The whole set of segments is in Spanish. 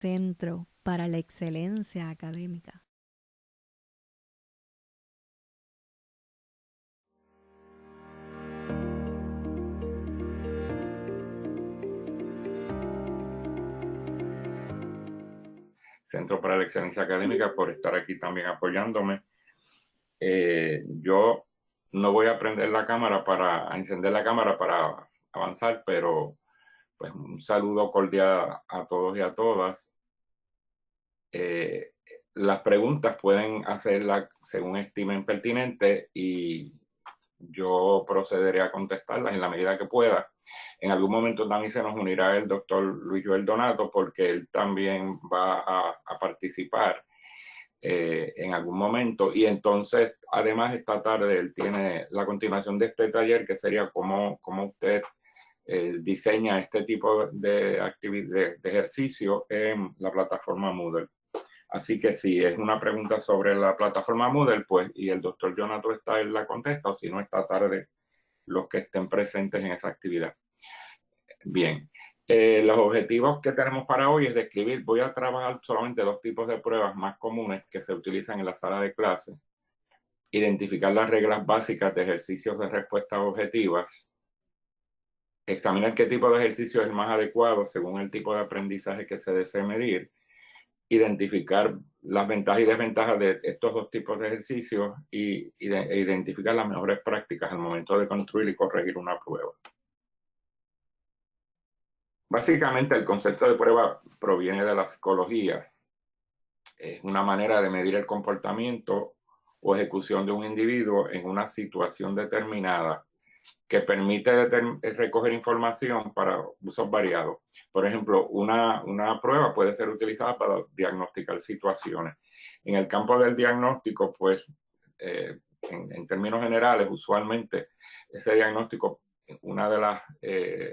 Centro para la Excelencia Académica. Centro para la Excelencia Académica, por estar aquí también apoyándome. Yo no voy a prender la cámara a encender la cámara para avanzar, pero pues un saludo cordial a todos y a todas. Las preguntas pueden hacerlas según estimen pertinente y yo procederé a contestarlas en la medida que pueda. En algún momento también se nos unirá el doctor Luis Joel Donato porque él también va a participar en algún momento. Y entonces, además, esta tarde él tiene la continuación de este taller que sería cómo usted diseña este tipo de actividad, de ejercicio en la plataforma Moodle. Así que si es una pregunta sobre la plataforma Moodle, pues, y el doctor Jonato está, él la contesta, o si no, esta tarde los que estén presentes en esa actividad. Bien, los objetivos que tenemos para hoy es describir, voy a trabajar solamente dos tipos de pruebas más comunes que se utilizan en la sala de clase, identificar las reglas básicas de ejercicios de respuestas objetivas, examinar qué tipo de ejercicio es el más adecuado según el tipo de aprendizaje que se desee medir, identificar las ventajas y desventajas de estos dos tipos de ejercicios e identificar las mejores prácticas al momento de construir y corregir una prueba. Básicamente el concepto de prueba proviene de la psicología. Es una manera de medir el comportamiento o ejecución de un individuo en una situación determinada que permite recoger información para usos variados. Por ejemplo, una prueba puede ser utilizada para diagnosticar situaciones. En el campo del diagnóstico, pues, en términos generales, usualmente ese diagnóstico, una de las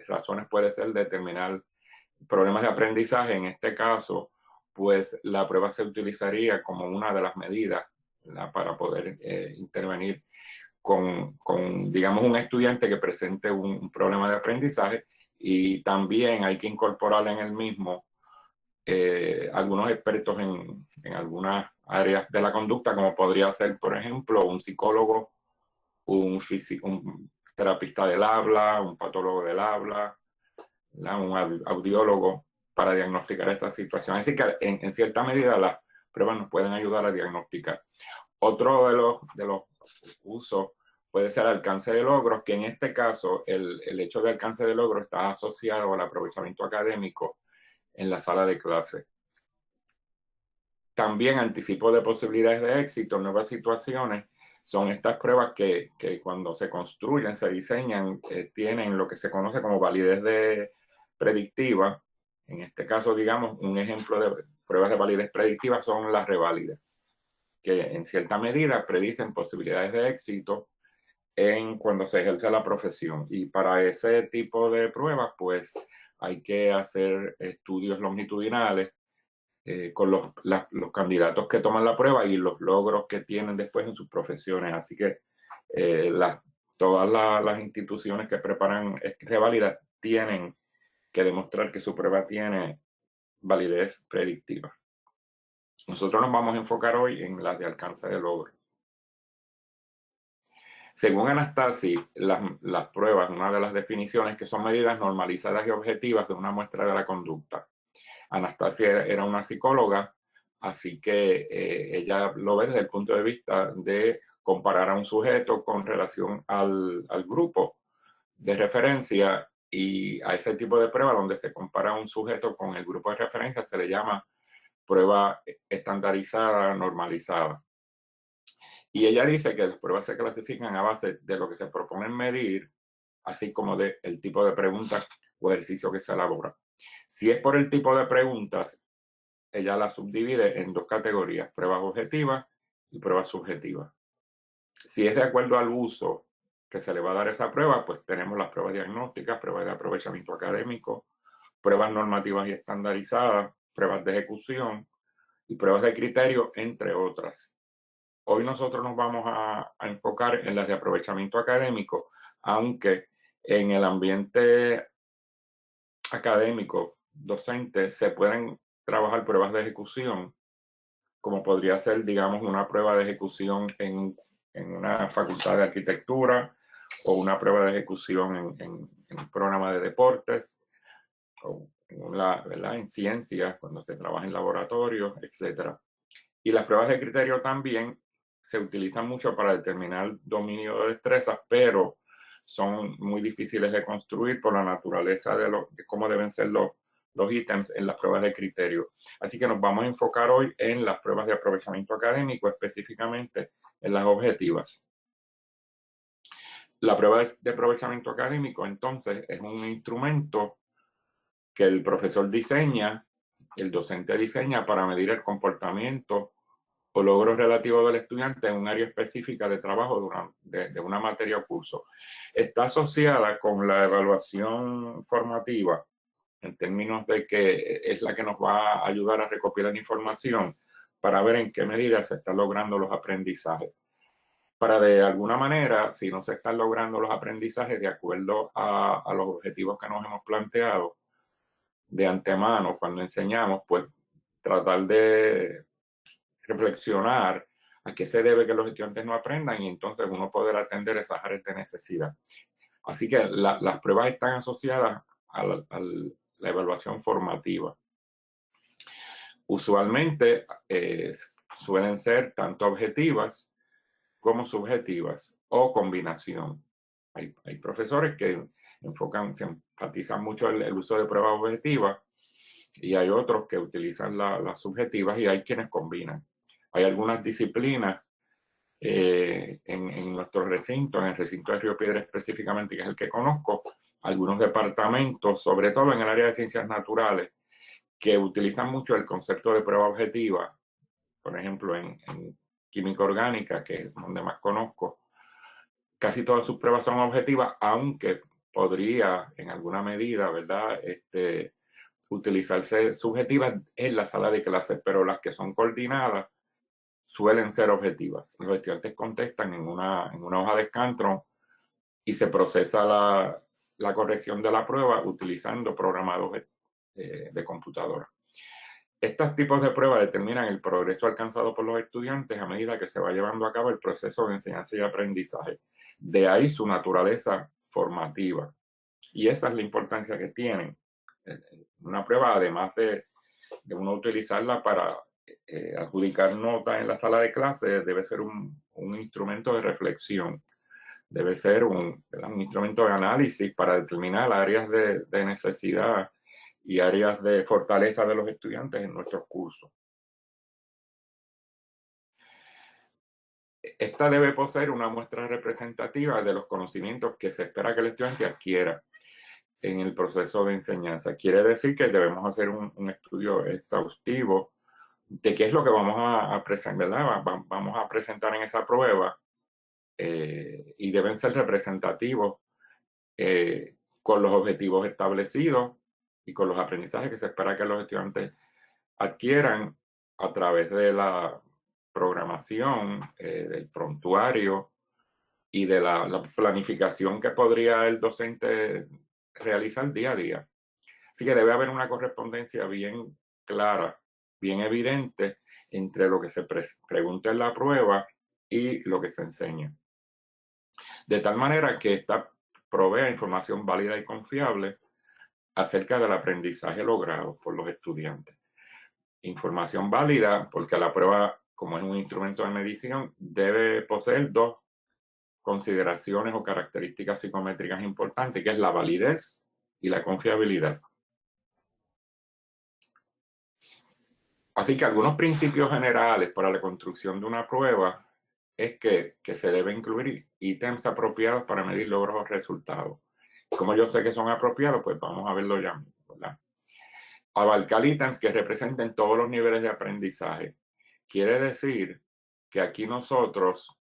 razones puede ser determinar problemas de aprendizaje. En este caso, pues la prueba se utilizaría como una de las medidas, ¿verdad?, para poder intervenir con, digamos, un estudiante que presente un problema de aprendizaje, y también hay que incorporar en el mismo algunos expertos en algunas áreas de la conducta, como podría ser, por ejemplo, un psicólogo, un terapista del habla, un patólogo del habla, ¿verdad?, un audiólogo, para diagnosticar esta situación. Así que en cierta medida las pruebas nos pueden ayudar a diagnosticar. Otro de los usos puede ser alcance de logros, que en este caso el hecho de alcance de logros está asociado al aprovechamiento académico en la sala de clase. También anticipo de posibilidades de éxito, nuevas situaciones, son estas pruebas que cuando se construyen, se diseñan, tienen lo que se conoce como validez predictiva. En este caso, digamos, un ejemplo de pruebas de validez predictiva son las reválidas, que en cierta medida predicen posibilidades de éxito cuando se ejerce la profesión. Y para ese tipo de pruebas, pues hay que hacer estudios longitudinales con los candidatos que toman la prueba y los logros que tienen después en sus profesiones. Así que todas las instituciones que preparan reválidas tienen que demostrar que su prueba tiene validez predictiva. Nosotros nos vamos a enfocar hoy en las de alcance de logro. Según Anastasi, las pruebas, una de las definiciones, que son medidas normalizadas y objetivas de una muestra de la conducta. Anastasia era una psicóloga, así que ella lo ve desde el punto de vista de comparar a un sujeto con relación al grupo de referencia, y a ese tipo de prueba donde se compara a un sujeto con el grupo de referencia se le llama prueba estandarizada normalizada. Y ella dice que las pruebas se clasifican a base de lo que se propone medir, así como del tipo de preguntas o ejercicio que se elabora. Si es por el tipo de preguntas, ella las subdivide en dos categorías: pruebas objetivas y pruebas subjetivas. Si es de acuerdo al uso que se le va a dar a esa prueba, pues tenemos las pruebas diagnósticas, pruebas de aprovechamiento académico, pruebas normativas y estandarizadas, pruebas de ejecución y pruebas de criterio, entre otras. Hoy nosotros nos vamos a enfocar en las de aprovechamiento académico, aunque en el ambiente académico docente se pueden trabajar pruebas de ejecución, como podría ser, digamos, una prueba de ejecución en una facultad de arquitectura o una prueba de ejecución en un programa de deportes o ¿verdad? En ciencias, cuando se trabaja en laboratorios, etc. Y las pruebas de criterio también se utilizan mucho para determinar dominio de destrezas, pero son muy difíciles de construir por la naturaleza de cómo deben ser los ítems en las pruebas de criterio. Así que nos vamos a enfocar hoy en las pruebas de aprovechamiento académico, específicamente en las objetivas. La prueba de aprovechamiento académico, entonces, es un instrumento que el profesor diseña, el docente diseña para medir el comportamiento o logros relativos del estudiante en un área específica de trabajo de una materia o curso. Está asociada con la evaluación formativa, en términos de que es la que nos va a ayudar a recopilar información para ver en qué medida se están logrando los aprendizajes. Para de alguna manera, si no se están logrando los aprendizajes de acuerdo a los objetivos que nos hemos planteado de antemano cuando enseñamos, pues tratar de reflexionar a qué se debe que los estudiantes no aprendan y entonces uno poder atender esas áreas de necesidad. Así que las pruebas están asociadas a la evaluación formativa. Usualmente suelen ser tanto objetivas como subjetivas o combinación. Hay profesores que se enfatizan mucho el uso de pruebas objetivas y hay otros que utilizan las subjetivas y hay quienes combinan. Hay algunas disciplinas en nuestro recinto, en el recinto de Río Piedra específicamente, que es el que conozco, algunos departamentos, sobre todo en el área de ciencias naturales, que utilizan mucho el concepto de prueba objetiva. Por ejemplo, en química orgánica, que es donde más conozco, casi todas sus pruebas son objetivas, aunque podría en alguna medida, ¿verdad? Utilizarse subjetivas en la sala de clases, pero las que son coordinadas suelen ser objetivas. Los estudiantes contestan en una hoja de Scantron y se procesa la corrección de la prueba utilizando programados de computadora. Estos tipos de pruebas determinan el progreso alcanzado por los estudiantes a medida que se va llevando a cabo el proceso de enseñanza y aprendizaje. De ahí su naturaleza formativa. Y esa es la importancia que tienen. Una prueba, además de uno utilizarla para adjudicar notas en la sala de clases, debe ser un instrumento de reflexión. Debe ser un instrumento de análisis para determinar áreas de necesidad y áreas de fortaleza de los estudiantes en nuestros cursos. Esta debe poseer una muestra representativa de los conocimientos que se espera que el estudiante adquiera en el proceso de enseñanza. Quiere decir que debemos hacer un estudio exhaustivo de qué es lo que vamos a presentar, ¿verdad? Vamos a presentar en esa prueba y deben ser representativos con los objetivos establecidos y con los aprendizajes que se espera que los estudiantes adquieran a través de la programación, del prontuario y de la planificación que podría el docente realizar día a día. Así que debe haber una correspondencia bien clara, bien evidente entre lo que se pregunta en la prueba y lo que se enseña. De tal manera que esta provea información válida y confiable acerca del aprendizaje logrado por los estudiantes. Información válida porque la prueba, como es un instrumento de medición, debe poseer dos consideraciones o características psicométricas importantes, que es la validez y la confiabilidad. Así que algunos principios generales para la construcción de una prueba es que se deben incluir ítems apropiados para medir logros o resultados. Como yo sé que son apropiados, pues vamos a verlo ya mismo, ¿verdad? Abarcar ítems que representen todos los niveles de aprendizaje. Quiere decir que aquí nosotros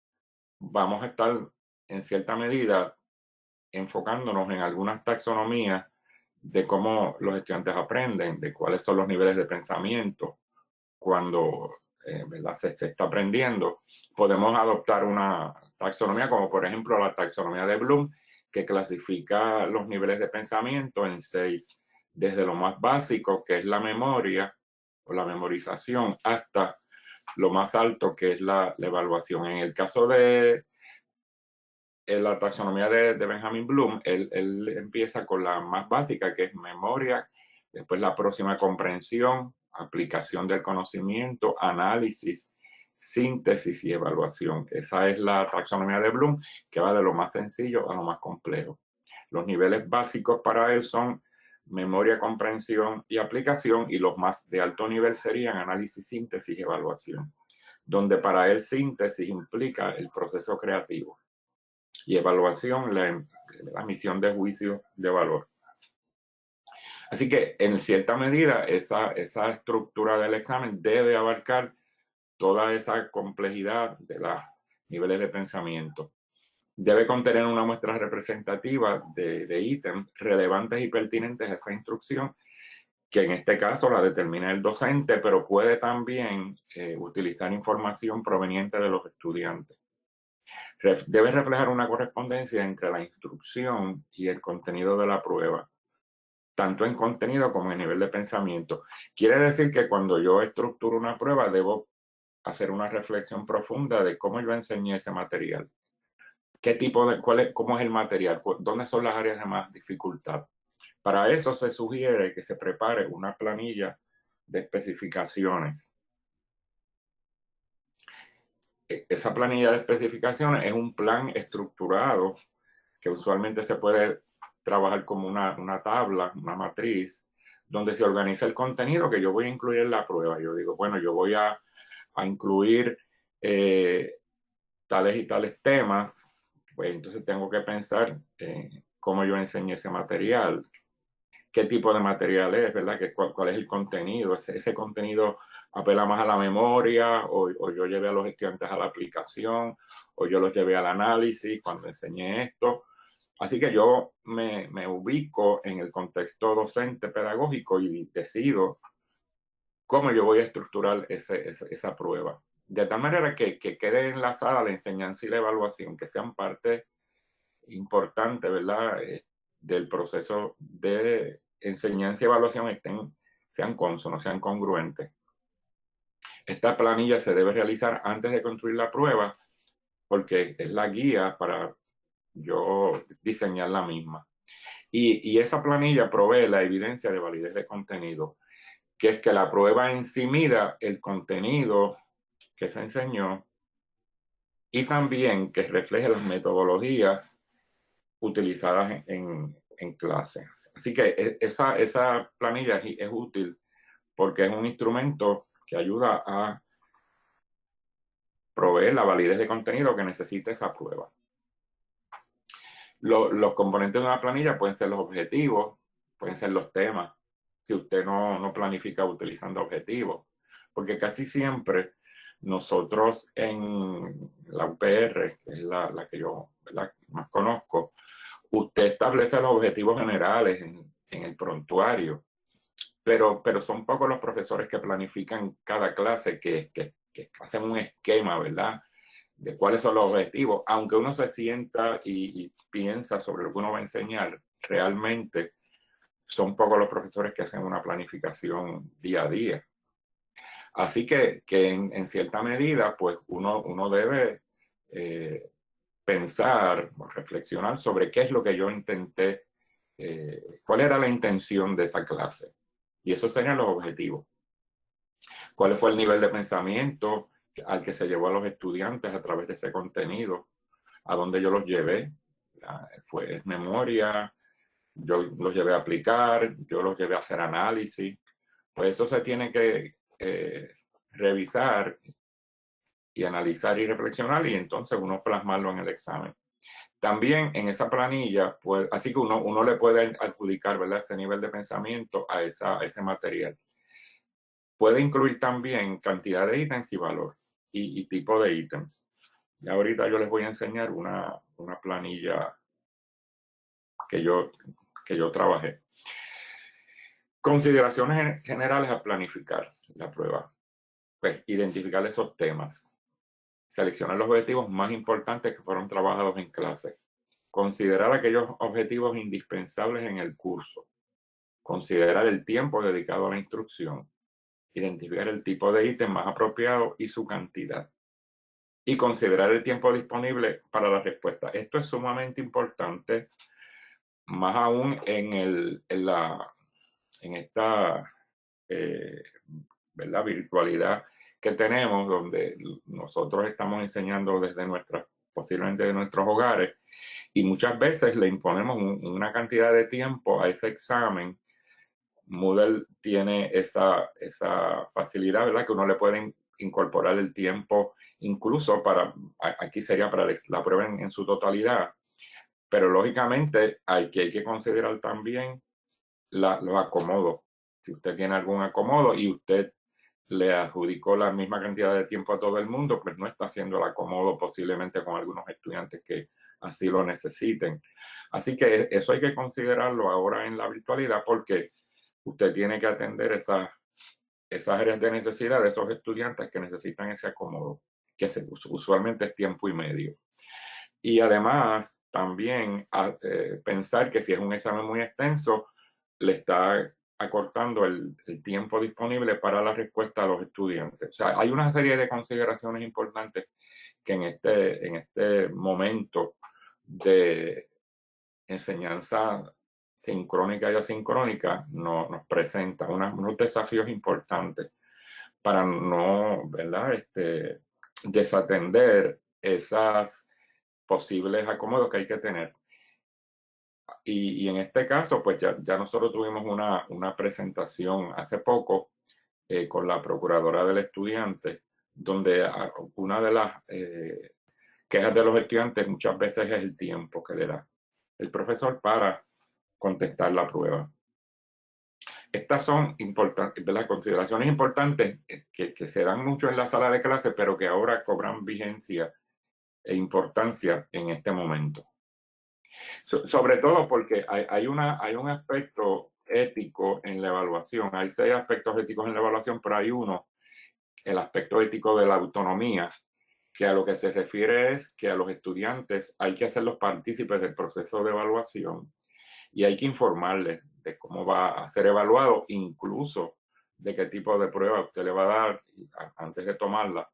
vamos a estar en cierta medida enfocándonos en algunas taxonomías de cómo los estudiantes aprenden, de cuáles son los niveles de pensamiento cuando ¿verdad? Se está aprendiendo. Podemos adoptar una taxonomía como por ejemplo la taxonomía de Bloom, que clasifica los niveles de pensamiento en 6, desde lo más básico, que es la memoria, o la memorización hasta lo más alto que es la evaluación. En el caso de la taxonomía de Benjamin Bloom, él empieza con la más básica, que es memoria, después la próxima comprensión, aplicación del conocimiento, análisis, síntesis y evaluación. Esa es la taxonomía de Bloom, que va de lo más sencillo a lo más complejo. Los niveles básicos para él son memoria, comprensión y aplicación, y los más de alto nivel serían análisis, síntesis y evaluación, donde para él síntesis implica el proceso creativo y evaluación la misión de juicio de valor. Así que en cierta medida esa estructura del examen debe abarcar toda esa complejidad de los niveles de pensamiento. Debe contener una muestra representativa de ítems relevantes y pertinentes a esa instrucción, que en este caso la determina el docente, pero puede también utilizar información proveniente de los estudiantes. Debe reflejar una correspondencia entre la instrucción y el contenido de la prueba, tanto en contenido como en nivel de pensamiento. Quiere decir que cuando yo estructuro una prueba, debo hacer una reflexión profunda de cómo yo enseñé ese material. ¿Qué tipo de, cómo es el material? ¿Dónde son las áreas de más dificultad? Para eso se sugiere que se prepare una planilla de especificaciones. Esa planilla de especificaciones es un plan estructurado que usualmente se puede trabajar como una tabla, una matriz, donde se organiza el contenido que yo voy a incluir en la prueba. Yo digo, bueno, yo voy a incluir tales y tales temas, pues entonces tengo que pensar cómo yo enseñé ese material, qué tipo de material es, ¿verdad? ¿Cuál es el contenido? Ese contenido apela más a la memoria, o yo llevé a los estudiantes a la aplicación, o yo los llevé al análisis cuando enseñé esto. Así que yo me ubico en el contexto docente pedagógico y decido cómo yo voy a estructurar esa prueba. De tal manera que quede enlazada la enseñanza y la evaluación, que sean parte importante, ¿verdad? Del proceso de enseñanza y evaluación sean consonos, sean congruentes. Esta planilla se debe realizar antes de construir la prueba porque es la guía para yo diseñar la misma. Y esa planilla provee la evidencia de validez de contenido, que es que la prueba en sí mida el contenido que se enseñó y también que refleje las metodologías utilizadas en clases. Así que esa planilla es útil porque es un instrumento que ayuda a proveer la validez de contenido que necesita esa prueba. Los componentes de una planilla pueden ser los objetivos, pueden ser los temas, si usted no planifica utilizando objetivos, porque casi siempre nosotros en la UPR, que es la que yo, ¿verdad?, más conozco, usted establece los objetivos generales en el prontuario, pero son pocos los profesores que planifican cada clase, que hacen un esquema, ¿verdad?, de cuáles son los objetivos. Aunque uno se sienta y piensa sobre lo que uno va a enseñar, realmente son pocos los profesores que hacen una planificación día a día. Así que en cierta medida, pues uno debe pensar o reflexionar sobre qué es lo que yo intenté, cuál era la intención de esa clase. Y esos serían los objetivos. ¿Cuál fue el nivel de pensamiento al que se llevó a los estudiantes a través de ese contenido? ¿A dónde yo los llevé? ¿Fue memoria? ¿Yo los llevé a aplicar? ¿Yo los llevé a hacer análisis? Pues eso se tiene que revisar y analizar y reflexionar, y entonces uno plasmarlo en el examen. También en esa planilla, pues, así que uno le puede adjudicar, ¿verdad?, ese nivel de pensamiento a ese material. Puede incluir también cantidad de ítems y valor y tipo de ítems. Y ahorita yo les voy a enseñar una planilla que yo trabajé. Consideraciones generales a planificar la prueba. Pues identificar esos temas. Seleccionar los objetivos más importantes que fueron trabajados en clase. Considerar aquellos objetivos indispensables en el curso. Considerar el tiempo dedicado a la instrucción. identificar el tipo de ítem más apropiado y su cantidad, y considerar el tiempo disponible para la respuesta. Esto es sumamente importante, más aún en esta eh, ¿verdad? Virtualidad que tenemos, donde nosotros estamos enseñando desde posiblemente de nuestros hogares, y muchas veces le imponemos una cantidad de tiempo a ese examen. Moodle tiene esa facilidad, ¿verdad? Que uno le puede incorporar el tiempo, incluso aquí sería para la prueba en su totalidad, pero lógicamente hay que considerar también los acomodos. Si usted tiene algún acomodo y usted le adjudicó la misma cantidad de tiempo a todo el mundo, pues no está haciendo el acomodo posiblemente con algunos estudiantes que así lo necesiten. Así que eso hay que considerarlo ahora en la virtualidad, porque usted tiene que atender esas áreas de necesidad de esos estudiantes que necesitan ese acomodo, que usualmente es tiempo y medio. Y además, también pensar que si es un examen muy extenso, le está acortando el tiempo disponible para la respuesta a los estudiantes. O sea, hay una serie de consideraciones importantes que en este momento de enseñanza sincrónica y asincrónica nos presenta unos desafíos importantes para no, ¿verdad? Desatender esas posibles acomodos que hay que tener. Y en este caso, pues ya nosotros tuvimos una presentación hace poco con la procuradora del estudiante, donde una de las quejas de los estudiantes muchas veces es el tiempo que le da el profesor para contestar la prueba. Estas son importantes, las consideraciones importantes que se dan mucho en la sala de clase, pero que ahora cobran vigencia e importancia en este momento. Sobre todo porque hay un aspecto ético en la evaluación. Hay 6 aspectos éticos en la evaluación, pero hay uno, el aspecto ético de la autonomía, que a lo que se refiere es que a los estudiantes hay que hacerlos partícipes del proceso de evaluación y hay que informarles de cómo va a ser evaluado, incluso de qué tipo de prueba usted le va a dar antes de tomarla.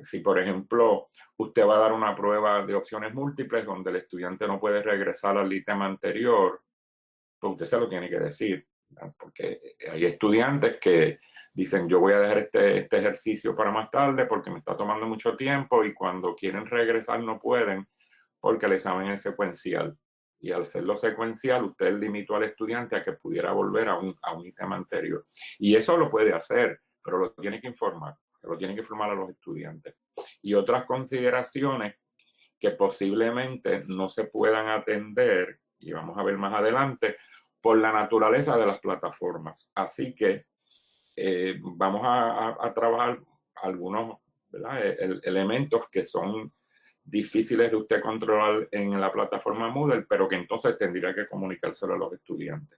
Si, por ejemplo, usted va a dar una prueba de opciones múltiples donde el estudiante no puede regresar al ítem anterior, pues usted se lo tiene que decir, ¿verdad? Porque hay estudiantes que dicen, yo voy a dejar este ejercicio para más tarde porque me está tomando mucho tiempo, y cuando quieren regresar no pueden porque el examen es secuencial. Y al serlo secuencial, usted limitó al estudiante a que pudiera volver a un ítem anterior. Y eso lo puede hacer, pero lo tiene que informar, se lo tiene que informar a los estudiantes. Y otras consideraciones que posiblemente no se puedan atender, y vamos a ver más adelante, por la naturaleza de las plataformas. Así que vamos a trabajar algunos, ¿verdad? Elementos que son difíciles de usted controlar en la plataforma Moodle, pero que entonces tendría que comunicárselo a los estudiantes.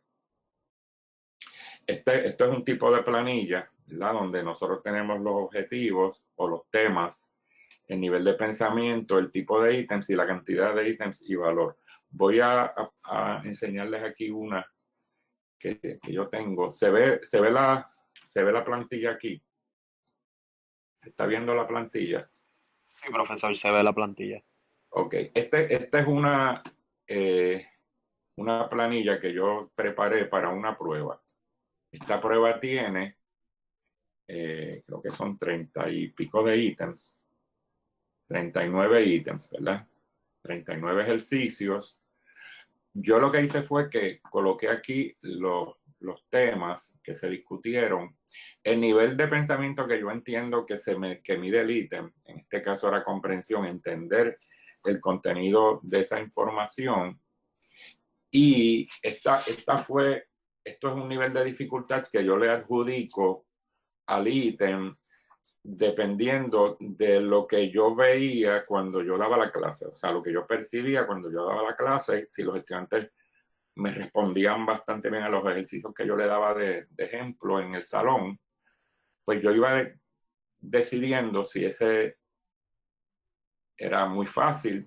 Esto es un tipo de planilla, ¿verdad? Donde nosotros tenemos los objetivos o los temas, el nivel de pensamiento, el tipo de ítems y la cantidad de ítems y valor. Voy a enseñarles aquí una que yo tengo. ¿Se ve la plantilla aquí? ¿Se está viendo la plantilla? Sí, profesor, se ve la plantilla. Ok, esta es una planilla que yo preparé para una prueba. Esta prueba tiene, creo que son 30 y pico de ítems, 39 ítems, ¿verdad? 39 ejercicios. Yo lo que hice fue que coloqué aquí los temas que se discutieron, el nivel de pensamiento que yo entiendo que mide el ítem, en este caso era comprensión, entender el contenido de esa información. Y esto es un nivel de dificultad que yo le adjudico al ítem dependiendo de lo que yo veía cuando yo daba la clase, o sea, lo que yo percibía cuando yo daba la clase, si los estudiantes me respondían bastante bien a los ejercicios que yo le daba de ejemplo en el salón, pues yo iba decidiendo si ese era muy fácil,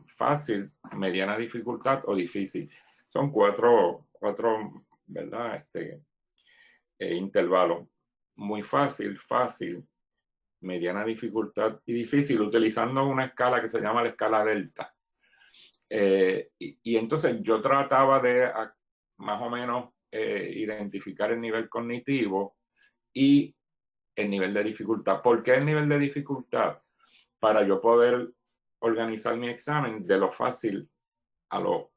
mediana dificultad o difícil. Son cuatro, ¿verdad? Intervalos. muy fácil, fácil, mediana dificultad y difícil, utilizando una escala que se llama la escala delta. Y entonces yo trataba de más o menos identificar el nivel cognitivo y el nivel de dificultad. ¿Por qué el nivel de dificultad? Para yo poder organizar mi examen de lo fácil a lo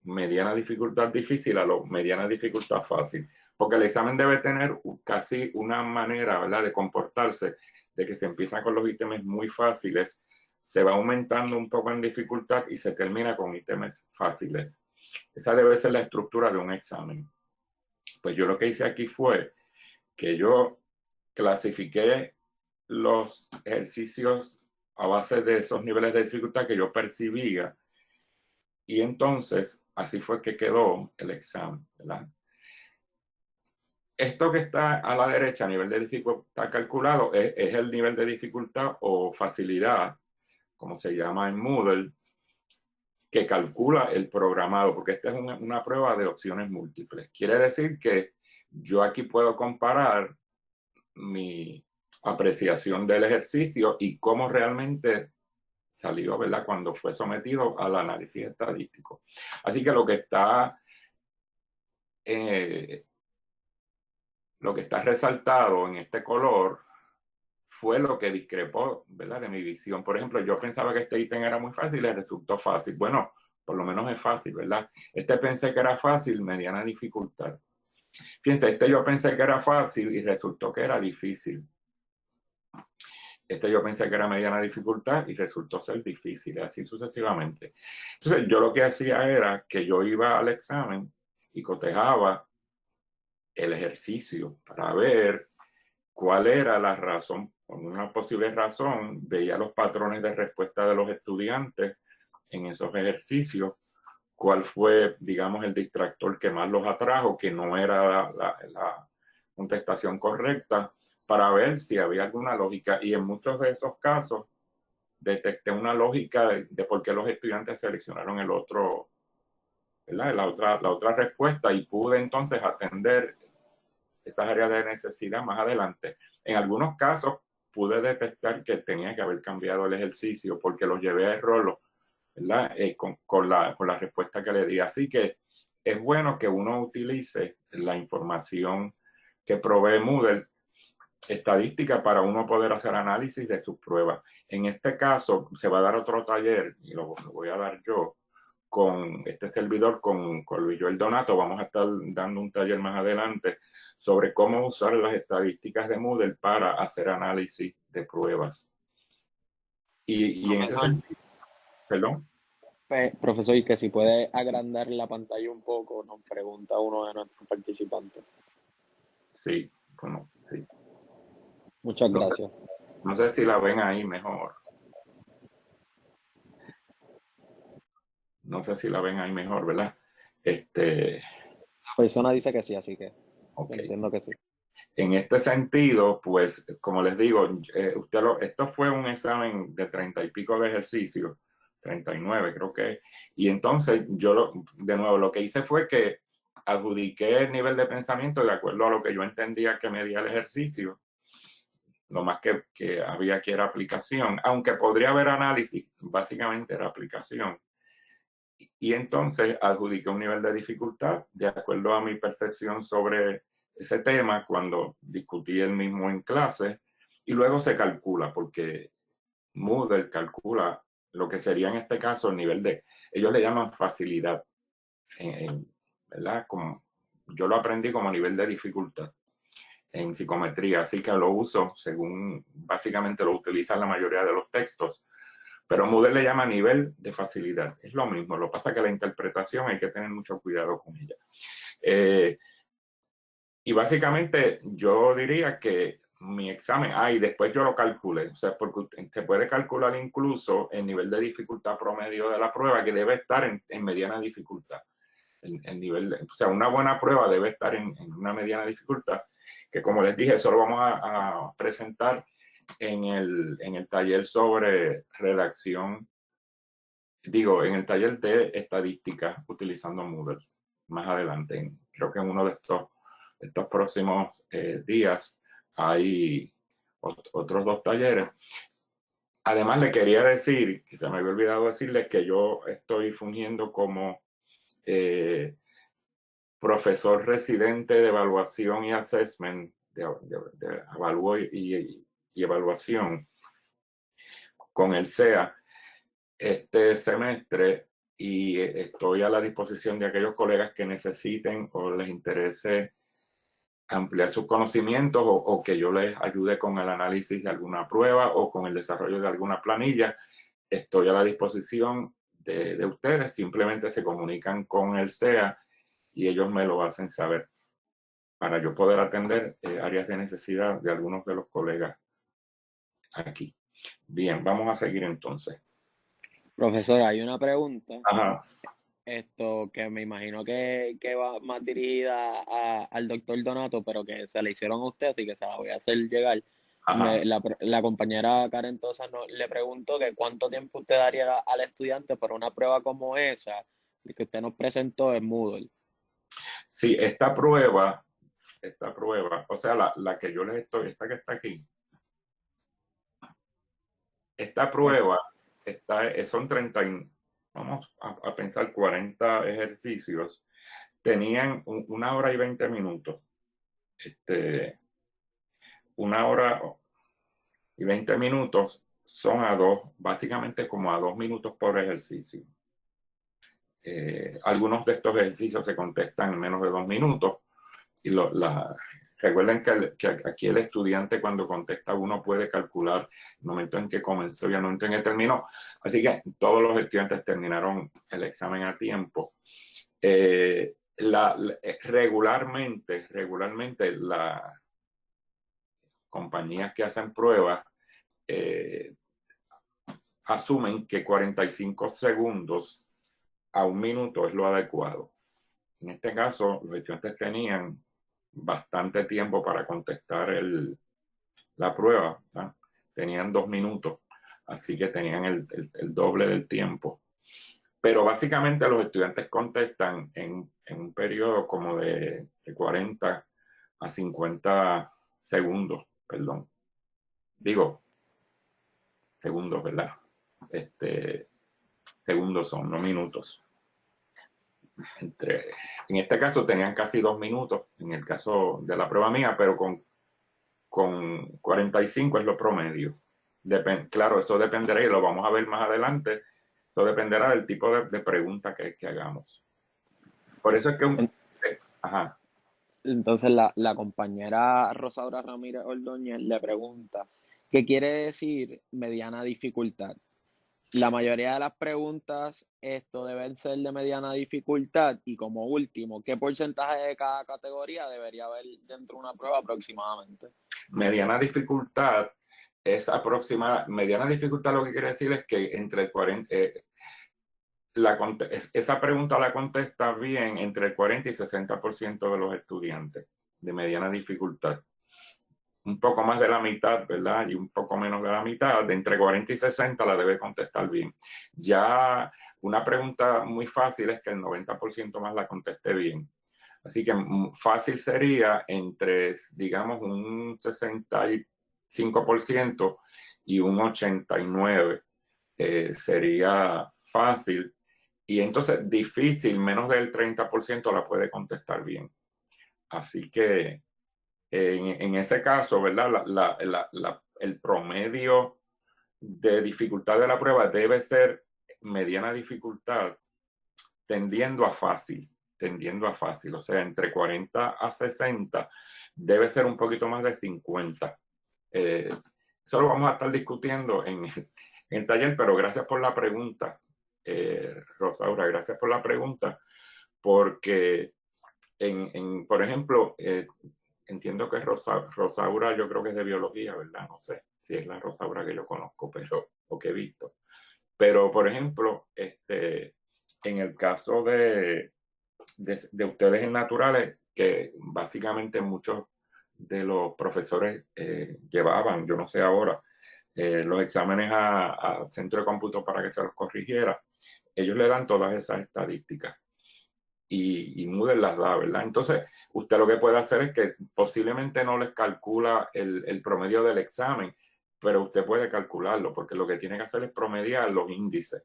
mediana dificultad difícil a lo mediana dificultad fácil. Porque el examen debe tener casi una manera, ¿verdad?, de comportarse, de que se empieza con los ítems muy fáciles, se va aumentando un poco en dificultad y se termina con ítems fáciles. Esa debe ser la estructura de un examen. Pues yo lo que hice aquí fue que yo clasifiqué los ejercicios a base de esos niveles de dificultad que yo percibía, y entonces así fue que quedó el examen, ¿verdad? Esto que está a la derecha, a nivel de dificultad calculado, es el nivel de dificultad o facilidad, como se llama en Moodle, que calcula el programado, porque esta es una prueba de opciones múltiples. Quiere decir que yo aquí puedo comparar mi apreciación del ejercicio y cómo realmente salió, ¿verdad?, cuando fue sometido al análisis estadístico. Así que lo que está resaltado en este color fue lo que discrepó, ¿verdad?, de mi visión. Por ejemplo, yo pensaba que este ítem era muy fácil y resultó fácil. Bueno, por lo menos es fácil, ¿verdad? Este pensé que era fácil, mediana dificultad. Fíjense, este yo pensé que era fácil y resultó que era difícil. Este yo pensé que era mediana dificultad y resultó ser difícil, así sucesivamente. Entonces, yo lo que hacía era que yo iba al examen y cotejaba el ejercicio para ver cuál era la razón, con una posible razón, veía los patrones de respuesta de los estudiantes en esos ejercicios, cuál fue, digamos, el distractor que más los atrajo, que no era la contestación correcta, para ver si había alguna lógica. Y en muchos de esos casos detecté una lógica de por qué los estudiantes seleccionaron el otro, ¿verdad?, la otra respuesta, y pude entonces atender esas áreas de necesidad más adelante. En algunos casos pude detectar que tenía que haber cambiado el ejercicio porque los llevé a error, ¿verdad?, con la respuesta que le di. Así que es bueno que uno utilice la información que provee Moodle estadística para uno poder hacer análisis de sus pruebas. En este caso se va a dar otro taller, y lo voy a dar yo, con este servidor, con Luis Joel Donato. Vamos a estar dando un taller más adelante sobre cómo usar las estadísticas de Moodle para hacer análisis de pruebas. Y en ese sentido, perdón. Profesor, y que si puede agrandar la pantalla un poco, nos pregunta uno de nuestros participantes. Sí, bueno, sí. Muchas gracias. No sé si la ven ahí mejor. No sé si la ven ahí mejor, ¿verdad? La persona dice que sí, así que okay. Entiendo que sí. En este sentido, pues, como les digo, esto fue un examen de 30 y pico de ejercicios, 39 creo que, y entonces yo, de nuevo, lo que hice fue que adjudiqué el nivel de pensamiento de acuerdo a lo que yo entendía que medía el ejercicio. Lo más que había aquí era aplicación, aunque podría haber análisis, básicamente era aplicación. Y entonces adjudiqué un nivel de dificultad de acuerdo a mi percepción sobre ese tema cuando discutí el mismo en clase, y luego se calcula, porque Moodle calcula lo que sería en este caso el nivel de, ellos le llaman facilidad, ¿verdad? Como, yo lo aprendí como nivel de dificultad en psicometría, así que lo uso según, básicamente lo utilizan la mayoría de los textos, pero Moodle le llama nivel de facilidad. Es lo mismo, lo que pasa es que la interpretación hay que tener mucho cuidado con ella. Y básicamente yo diría que mi examen, y después yo lo calculé, o sea, porque se puede calcular incluso el nivel de dificultad promedio de la prueba, que debe estar en mediana dificultad. El nivel o sea, una buena prueba debe estar en una mediana dificultad, que como les dije, eso lo vamos a presentar en el taller sobre redacción, en el taller de estadística utilizando Moodle más adelante. Creo que en uno de estos próximos días hay otros 2 talleres. Además, le quería decir, que se me había olvidado decirle, que yo estoy fungiendo como profesor residente de evaluación y assessment, de evalúo y evaluación con el SEA este semestre, y estoy a la disposición de aquellos colegas que necesiten o les interese ampliar sus conocimientos o que yo les ayude con el análisis de alguna prueba o con el desarrollo de alguna planilla. Estoy a la disposición de ustedes. Simplemente se comunican con el SEA y ellos me lo hacen saber para yo poder atender áreas de necesidad de algunos de los colegas aquí. Bien, vamos a seguir entonces. Profesor, hay una pregunta. Ajá. Esto que me imagino que va más dirigida al doctor Donato, pero que se le hicieron a usted, así que se la voy a hacer llegar. La compañera Karen Tosa le preguntó que cuánto tiempo usted daría al estudiante para una prueba como esa que usted nos presentó en Moodle. Sí, esta prueba, o sea, la que yo les estoy, esta que está aquí, esta prueba son 30, vamos a pensar 40 ejercicios, tenían 1 hora y 20 minutos. 1 hora y 20 minutos son básicamente como a 2 minutos por ejercicio. Algunos de estos ejercicios se contestan en menos de 2 minutos. Y recuerden que aquí el estudiante, cuando contesta, uno puede calcular el momento en que comenzó y el momento en que terminó. Así que todos los estudiantes terminaron el examen a tiempo. Regularmente las compañías que hacen pruebas asumen que 45 segundos a 1 minuto es lo adecuado. En este caso, los estudiantes tenían bastante tiempo para contestar la prueba, ¿no? Tenían 2 minutos, así que tenían el doble del tiempo. Pero básicamente los estudiantes contestan en un periodo como de 40 a 50 segundos, perdón. Digo, segundos, ¿verdad? Segundos son, no minutos. En este caso tenían casi 2 minutos, en el caso de la prueba mía, pero con 45 es lo promedio. Claro, eso dependerá, y lo vamos a ver más adelante, eso dependerá del tipo de pregunta que hagamos. Por eso es que ajá. Entonces la compañera Rosaura Ramírez Ordóñez le pregunta, ¿qué quiere decir mediana dificultad? La mayoría de las preguntas deben ser de mediana dificultad, y como último, ¿qué porcentaje de cada categoría debería haber dentro de una prueba aproximadamente? Mediana dificultad es aproximada. Mediana dificultad lo que quiere decir es que entre el 40, esa pregunta la contesta bien entre el 40 y 60% de los estudiantes de mediana dificultad. Un poco más de la mitad, ¿verdad? Y un poco menos de la mitad, de entre 40 y 60 la debe contestar bien. Ya una pregunta muy fácil es que el 90% más la conteste bien. Así que fácil sería entre, digamos, un 65% y un 89%. Sería fácil. Y entonces difícil, menos del 30% la puede contestar bien. Así que en ese caso, ¿verdad? El promedio de dificultad de la prueba debe ser mediana dificultad tendiendo a fácil. O sea, entre 40 a 60 debe ser un poquito más de 50. Eso lo vamos a estar discutiendo en el taller, pero gracias por la pregunta, Rosaura, gracias por la pregunta, porque por ejemplo, entiendo que Rosaura, yo creo que es de biología, ¿verdad? No sé si es la Rosaura que yo conozco, o que he visto. Pero, por ejemplo, en el caso de ustedes en naturales, que básicamente muchos de los profesores llevaban, yo no sé ahora, los exámenes al centro de cómputo para que se los corrigiera, ellos le dan todas esas estadísticas. y Moodle las da, ¿verdad? Entonces, usted lo que puede hacer es que posiblemente no les calcula el promedio del examen, pero usted puede calcularlo, porque lo que tiene que hacer es promediar los índices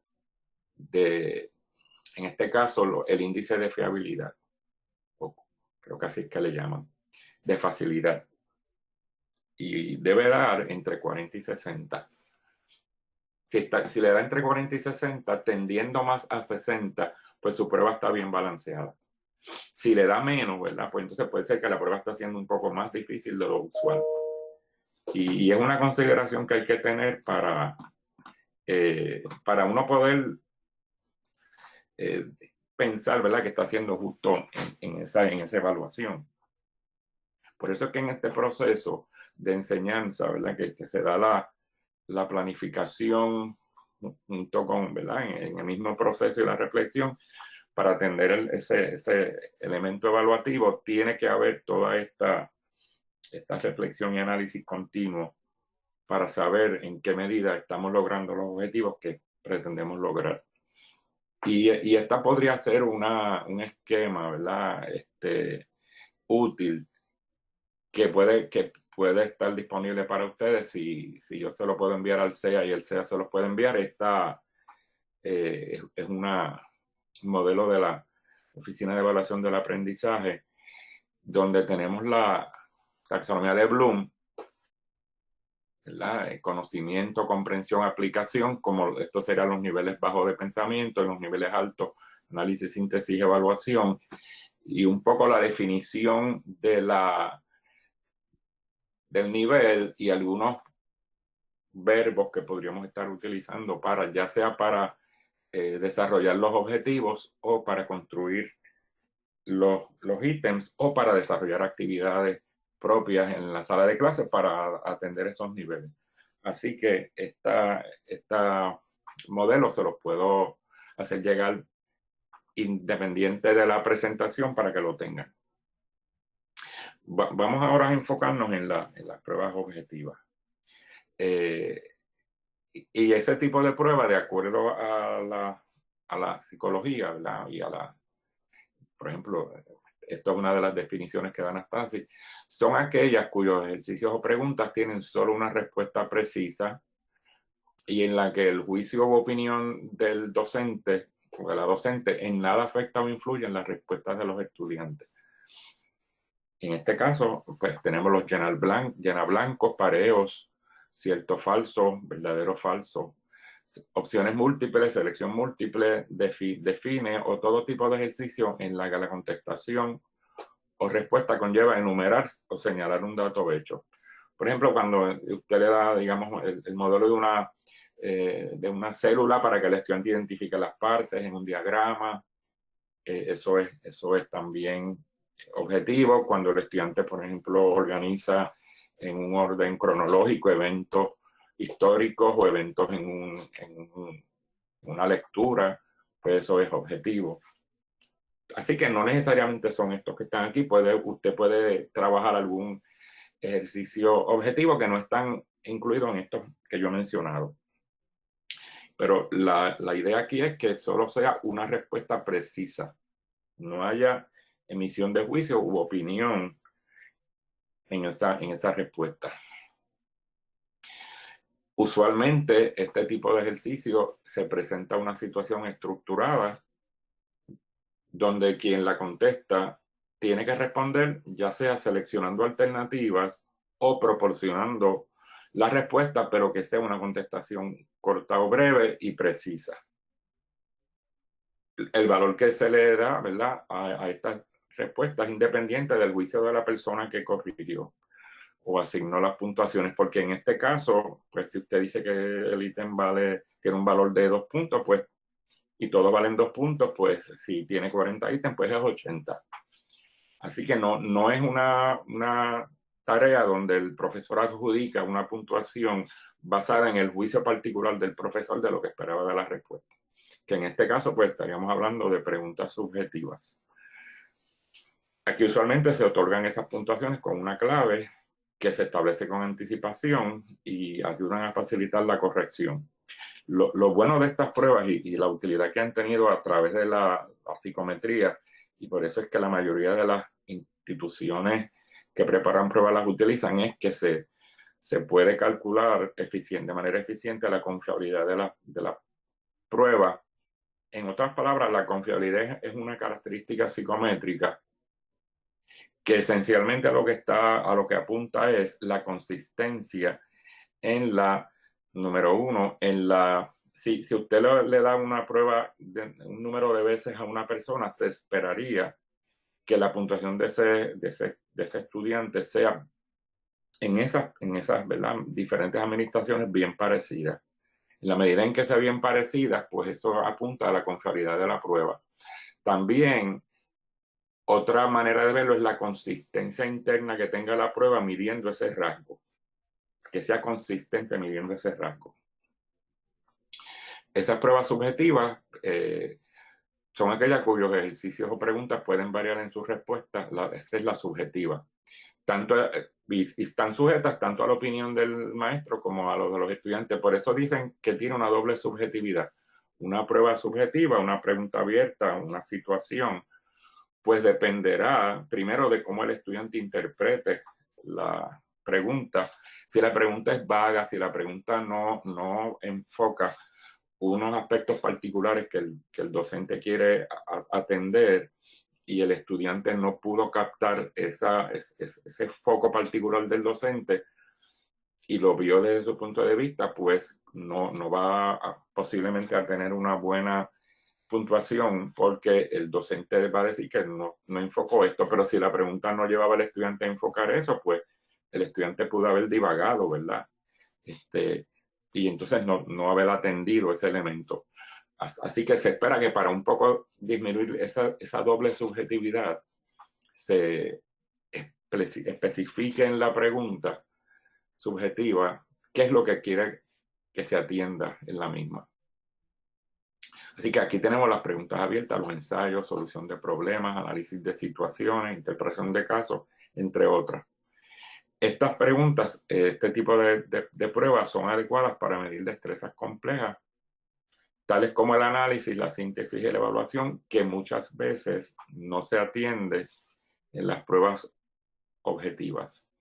en este caso, el índice de fiabilidad, o creo que así es que le llaman, de facilidad. Y debe dar entre 40 y 60. Si le da entre 40 y 60, tendiendo más a 60, pues su prueba está bien balanceada. Si le da menos, ¿verdad? Pues entonces puede ser que la prueba está siendo un poco más difícil de lo usual. Y es una consideración que hay que tener para uno poder pensar, ¿verdad?, que está haciendo justo en esa evaluación. Por eso es que en este proceso de enseñanza, ¿verdad?, que se da la planificación junto con, ¿verdad?, en el mismo proceso y la reflexión, para atender ese elemento evaluativo, tiene que haber toda esta reflexión y análisis continuo para saber en qué medida estamos logrando los objetivos que pretendemos lograr. Y esta podría ser un esquema, ¿verdad?, útil, que puede estar disponible para ustedes si yo se lo puedo enviar al CEA y el CEA se los puede enviar. Esta es un modelo de la Oficina de Evaluación del Aprendizaje, donde tenemos la taxonomía de Bloom, ¿verdad? Conocimiento, comprensión, aplicación, como estos serían los niveles bajos de pensamiento, y los niveles altos, análisis, síntesis y evaluación, y un poco la definición del nivel y algunos verbos que podríamos estar utilizando ya sea para desarrollar los objetivos o para construir los ítems o para desarrollar actividades propias en la sala de clases para atender esos niveles. Así que este modelo se los puedo hacer llegar independiente de la presentación para que lo tengan. Vamos ahora a enfocarnos en las pruebas objetivas. Y ese tipo de prueba, de acuerdo a la psicología, ¿verdad?, y por ejemplo, esto es una de las definiciones que dan Anastasia, son aquellas cuyos ejercicios o preguntas tienen solo una respuesta precisa y en la que el juicio o opinión del docente o de la docente en nada afecta o influye en las respuestas de los estudiantes. En este caso, pues tenemos los llena blancos, pareos, cierto falso, verdadero falso, opciones múltiples, selección múltiple, define o todo tipo de ejercicio en la que la contestación o respuesta conlleva enumerar o señalar un dato hecho. Por ejemplo, cuando usted le da, digamos, el modelo de una célula para que el estudiante identifique las partes en un diagrama, eso es también objetivo. Cuando el estudiante, por ejemplo, organiza en un orden cronológico eventos históricos o eventos en una lectura, pues eso es objetivo. Así que no necesariamente son estos que están aquí. Usted puede trabajar algún ejercicio objetivo que no están incluidos en estos que yo he mencionado. Pero la idea aquí es que solo sea una respuesta precisa. No haya emisión de juicio u opinión en esa respuesta. Usualmente este tipo de ejercicio se presenta una situación estructurada donde quien la contesta tiene que responder, ya sea seleccionando alternativas o proporcionando la respuesta, pero que sea una contestación corta o breve y precisa. El valor que se le da, ¿verdad?, a estas respuestas independiente del juicio de la persona que corrigió o asignó las puntuaciones, porque en este caso, pues si usted dice que el ítem tiene un valor de 2 puntos, pues, y todos valen 2 puntos, pues si tiene 40 ítems, pues es 80. Así que no es una tarea donde el profesor adjudica una puntuación basada en el juicio particular del profesor de lo que esperaba de la respuesta. Que en este caso, pues estaríamos hablando de preguntas subjetivas. Aquí usualmente se otorgan esas puntuaciones con una clave que se establece con anticipación y ayudan a facilitar la corrección. Lo bueno de estas pruebas y la utilidad que han tenido a través de la psicometría y por eso es que la mayoría de las instituciones que preparan pruebas las utilizan, es que se puede calcular de manera eficiente la confiabilidad de la prueba. En otras palabras, la confiabilidad es una característica psicométrica que esencialmente a lo que apunta es la consistencia en la, número uno, si usted le da una prueba de un número de veces a una persona, se esperaría que la puntuación de ese estudiante sea en esas ¿verdad?, diferentes administraciones bien parecidas. En la medida en que sea bien parecidas, pues eso apunta a la confiabilidad de la prueba. También, otra manera de verlo es la consistencia interna que tenga la prueba midiendo ese rasgo. Que sea consistente midiendo ese rasgo. Esas pruebas subjetivas son aquellas cuyos ejercicios o preguntas pueden variar en sus respuestas. Esta es la subjetiva. Y están sujetas tanto a la opinión del maestro como a los de los estudiantes. Por eso dicen que tiene una doble subjetividad. Una prueba subjetiva, una pregunta abierta, una situación, pues dependerá primero de cómo el estudiante interprete la pregunta. Si la pregunta es vaga, si la pregunta no enfoca unos aspectos particulares que el docente quiere atender y el estudiante no pudo captar ese foco particular del docente y lo vio desde su punto de vista, pues no va posiblemente a tener una buena puntuación, porque el docente va a decir que no enfocó esto. Pero si la pregunta no llevaba al estudiante a enfocar eso, pues el estudiante pudo haber divagado, ¿verdad? Y entonces no haber atendido ese elemento. Así que se espera que para un poco disminuir esa doble subjetividad, se especifique en la pregunta subjetiva qué es lo que quiere que se atienda en la misma. Así que aquí tenemos las preguntas abiertas, los ensayos, solución de problemas, análisis de situaciones, interpretación de casos, entre otras. Estas preguntas, este tipo de pruebas son adecuadas para medir destrezas complejas, tales como el análisis, la síntesis y la evaluación, que muchas veces no se atiende en las pruebas objetivas.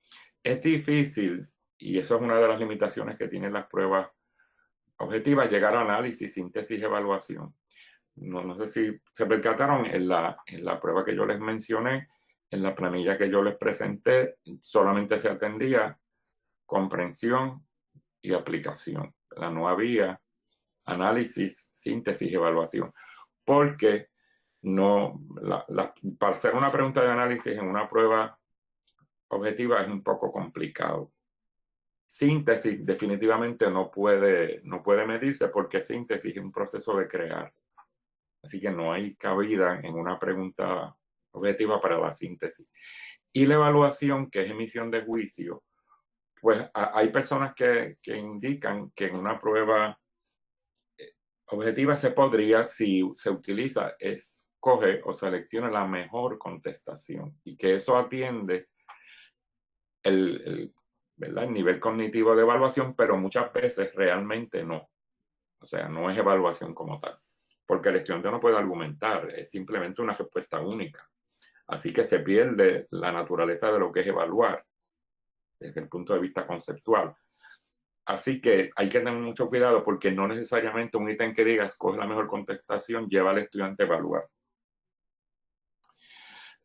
Es difícil, y eso es una de las limitaciones que tienen las pruebas objetivas, llegar a análisis, síntesis y evaluación. No sé si se percataron en la prueba que yo les mencioné, en la planilla que yo les presenté, solamente se atendía comprensión y aplicación. No había análisis, síntesis y evaluación, porque para hacer una pregunta de análisis en una prueba objetiva es un poco complicado. Síntesis definitivamente no puede medirse, porque síntesis es un proceso de crear. Así que no hay cabida en una pregunta objetiva para la síntesis. Y la evaluación, que es emisión de juicio, pues hay personas que indican que en una prueba objetiva se podría, si se utiliza, escoge o selecciona la mejor contestación, y que eso atiende ¿verdad?, el nivel cognitivo de evaluación, pero muchas veces realmente no. O sea, no es evaluación como tal, porque el estudiante no puede argumentar, es simplemente una respuesta única. Así que se pierde la naturaleza de lo que es evaluar desde el punto de vista conceptual. Así que hay que tener mucho cuidado, porque no necesariamente un ítem que diga escoge la mejor contestación lleva al estudiante a evaluar.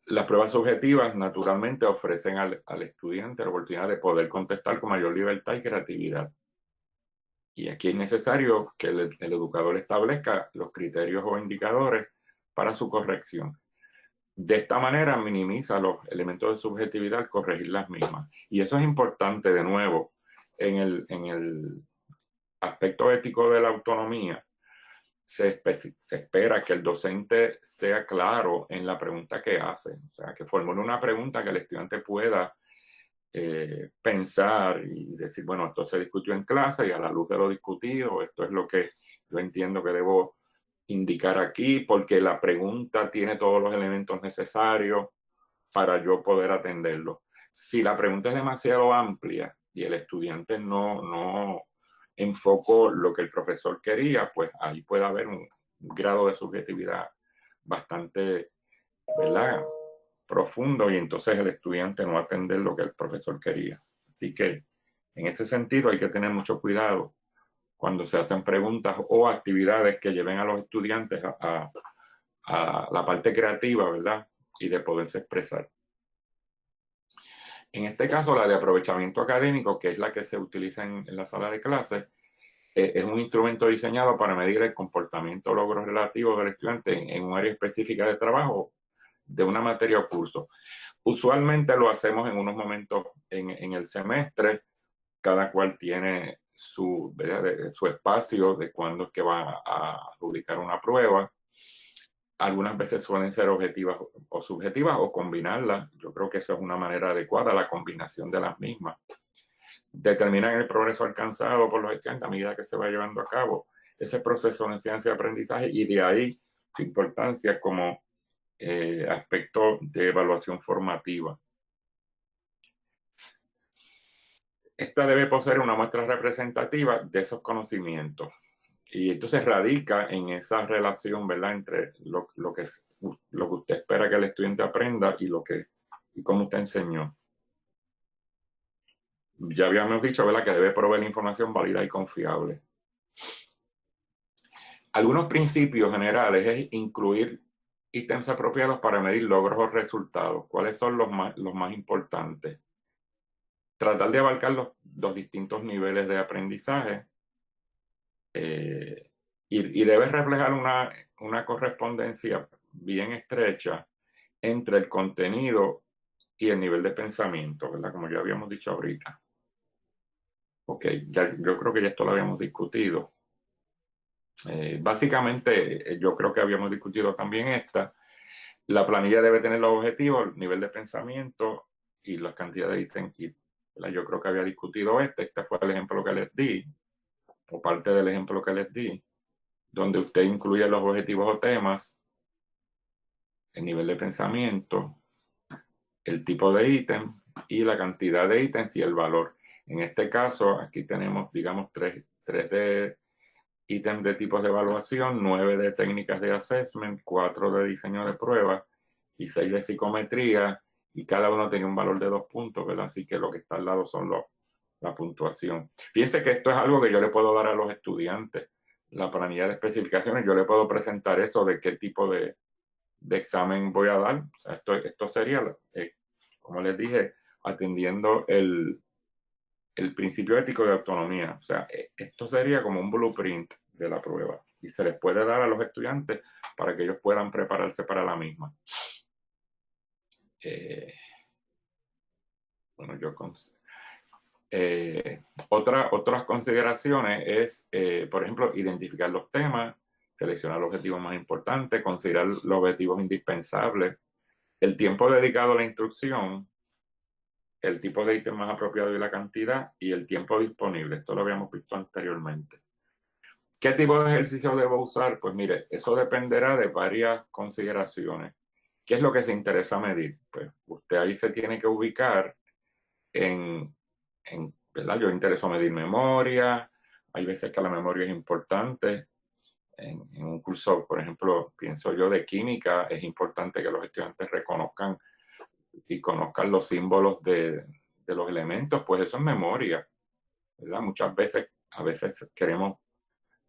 Las pruebas subjetivas naturalmente ofrecen al estudiante la oportunidad de poder contestar con mayor libertad y creatividad. Y aquí es necesario que el educador establezca los criterios o indicadores para su corrección. De esta manera minimiza los elementos de subjetividad al corregir las mismas. Y eso es importante, de nuevo, en el aspecto ético de la autonomía. Se espera que el docente sea claro en la pregunta que hace. O sea, que formule una pregunta que el estudiante pueda pensar y decir, bueno, esto se discutió en clase y a la luz de lo discutido, esto es lo que yo entiendo que debo indicar aquí, porque la pregunta tiene todos los elementos necesarios para yo poder atenderlo. Si la pregunta es demasiado amplia y el estudiante no enfocó lo que el profesor quería, pues ahí puede haber un grado de subjetividad bastante ¿verdad?, profundo, y entonces el estudiante no atender lo que el profesor quería. Así que en ese sentido hay que tener mucho cuidado cuando se hacen preguntas o actividades que lleven a los estudiantes a la parte creativa, ¿verdad?, y de poderse expresar. En este caso, la de aprovechamiento académico, que es la que se utiliza en la sala de clases, es un instrumento diseñado para medir el comportamiento o logros relativos del estudiante en un área específica de trabajo de una materia o curso. Usualmente lo hacemos en unos momentos en el semestre, cada cual tiene su espacio de cuándo es que va a adjudicar una prueba. Algunas veces suelen ser objetivas o subjetivas o combinarlas. Yo creo que eso es una manera adecuada, la combinación de las mismas. Determinan el progreso alcanzado por los estudiantes a medida que se va llevando a cabo ese proceso de enseñanza y aprendizaje, y de ahí su importancia como aspecto de evaluación formativa. Esta debe poseer una muestra representativa de esos conocimientos. Y entonces radica en esa relación, ¿verdad?, entre lo que usted espera que el estudiante aprenda y cómo usted enseñó. Ya habíamos dicho, ¿verdad?, que debe proveer información válida y confiable. Algunos principios generales es incluir ítems apropiados para medir logros o resultados. ¿Cuáles son los más importantes? Tratar de abarcar los distintos niveles de aprendizaje. Y debe reflejar una correspondencia bien estrecha entre el contenido y el nivel de pensamiento, ¿verdad?, como ya habíamos dicho ahorita. Ok, yo creo que ya esto lo habíamos discutido. Básicamente, yo creo que habíamos discutido también esta. La planilla debe tener los objetivos, el nivel de pensamiento y la cantidad de ítems. Yo creo que había discutido este fue el ejemplo que les di, o parte del ejemplo que les di, donde usted incluye los objetivos o temas, el nivel de pensamiento, el tipo de ítem y la cantidad de ítems y el valor. En este caso, aquí tenemos, digamos, tres de ítems de tipos de evaluación, 9 de técnicas de assessment, 4 de diseño de pruebas y 6 de psicometría, y cada uno tiene un valor de 2 puntos, ¿verdad? Así que lo que está al lado son la puntuación. Fíjense que esto es algo que yo le puedo dar a los estudiantes. La planilla de especificaciones, yo le puedo presentar eso de qué tipo de examen voy a dar. O sea, esto sería, como les dije, atendiendo el principio ético de autonomía. O sea, esto sería como un blueprint de la prueba y se les puede dar a los estudiantes para que ellos puedan prepararse para la misma. Bueno, otras consideraciones es, por ejemplo, identificar los temas, seleccionar los objetivos más importantes, considerar los objetivos indispensables, el tiempo dedicado a la instrucción, el tipo de ítem más apropiado y la cantidad, y el tiempo disponible. Esto lo habíamos visto anteriormente. ¿Qué tipo de ejercicio debo usar? Pues mire, eso dependerá de varias consideraciones. ¿Qué es lo que se interesa medir? Pues usted ahí se tiene que ubicar en ¿verdad? Yo intereso medir memoria. Hay veces que la memoria es importante. En un curso, por ejemplo, pienso yo de química, es importante que los estudiantes reconozcan y conozcan los símbolos de los elementos, pues eso es memoria, ¿verdad? A veces queremos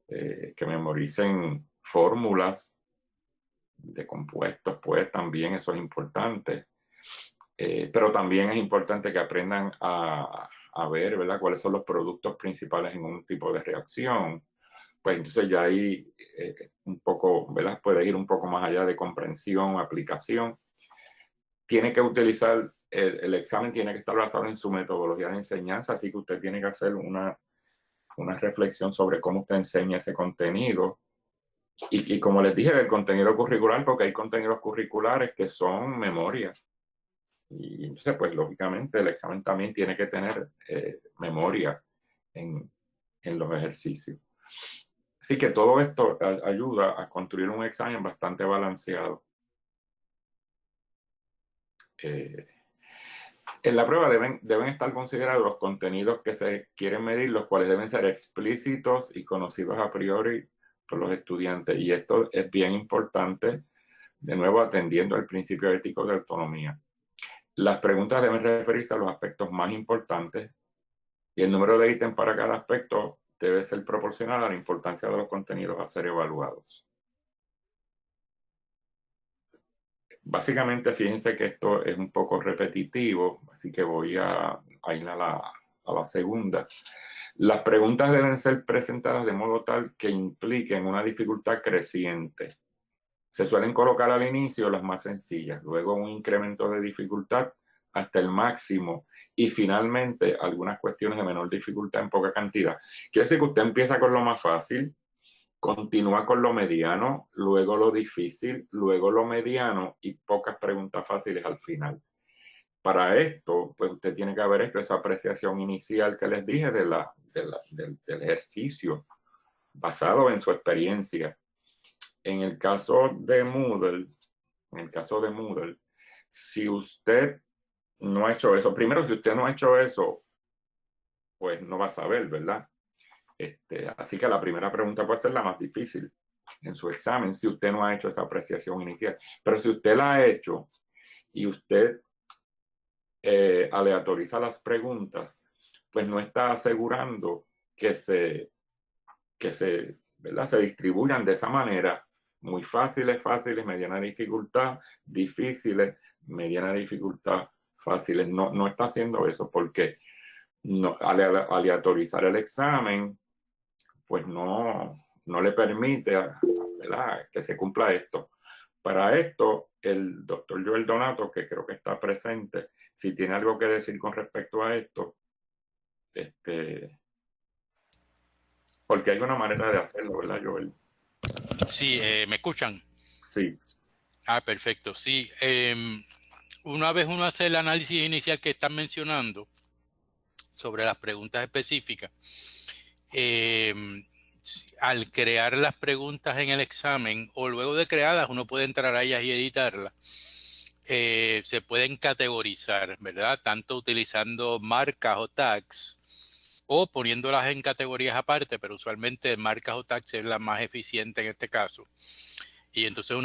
que memoricen fórmulas de compuestos, pues también eso es importante. Pero también es importante que aprendan a ver, ¿verdad?, cuáles son los productos principales en un tipo de reacción. Pues entonces ya ahí un poco, ¿verdad?, puede ir un poco más allá de comprensión o aplicación. Tiene que utilizar, el examen tiene que estar basado en su metodología de enseñanza, así que usted tiene que hacer una reflexión sobre cómo usted enseña ese contenido. Y como les dije, del contenido curricular, porque hay contenidos curriculares que son memoria. Y entonces, pues lógicamente el examen también tiene que tener memoria en los ejercicios. Así que todo esto ayuda a construir un examen bastante balanceado. En la prueba deben estar considerados los contenidos que se quieren medir, los cuales deben ser explícitos y conocidos a priori por los estudiantes. Y esto es bien importante de nuevo atendiendo al principio ético de autonomía. Las preguntas deben referirse a los aspectos más importantes y el número de ítems para cada aspecto debe ser proporcional a la importancia de los contenidos a ser evaluados. Básicamente, fíjense que esto es un poco repetitivo, así que voy a ir a la segunda. Las preguntas deben ser presentadas de modo tal que impliquen una dificultad creciente. Se suelen colocar al inicio las más sencillas, luego un incremento de dificultad hasta el máximo y finalmente algunas cuestiones de menor dificultad en poca cantidad. Quiere decir que usted empieza con lo más fácil, continúa con lo mediano, luego lo difícil, luego lo mediano y pocas preguntas fáciles al final. Para esto, pues usted tiene que haber hecho esa apreciación inicial que les dije del ejercicio basado en su experiencia. En el caso de Moodle, si usted no ha hecho eso, primero, si usted no ha hecho eso, pues no va a saber, ¿verdad? Así que la primera pregunta puede ser la más difícil en su examen, si usted no ha hecho esa apreciación inicial. Pero si usted la ha hecho y usted aleatoriza las preguntas, pues no está asegurando que ¿verdad? Se distribuyan de esa manera, muy fáciles, mediana dificultad, difíciles, mediana dificultad, fáciles. No está haciendo eso porque aleatorizar el examen, pues no le permite, ¿verdad?, que se cumpla esto. Para esto, el doctor Joel Donato, que creo que está presente, si tiene algo que decir con respecto a esto, porque hay una manera de hacerlo, ¿verdad, Joel? Sí, ¿me escuchan? Sí. Ah, perfecto. Sí, una vez uno hace el análisis inicial que están mencionando sobre las preguntas específicas, al crear las preguntas en el examen o luego de creadas, uno puede entrar a ellas y editarlas. Se pueden categorizar, ¿verdad? Tanto utilizando marcas o tags o poniéndolas en categorías aparte, pero usualmente marcas o tags es la más eficiente en este caso. Y entonces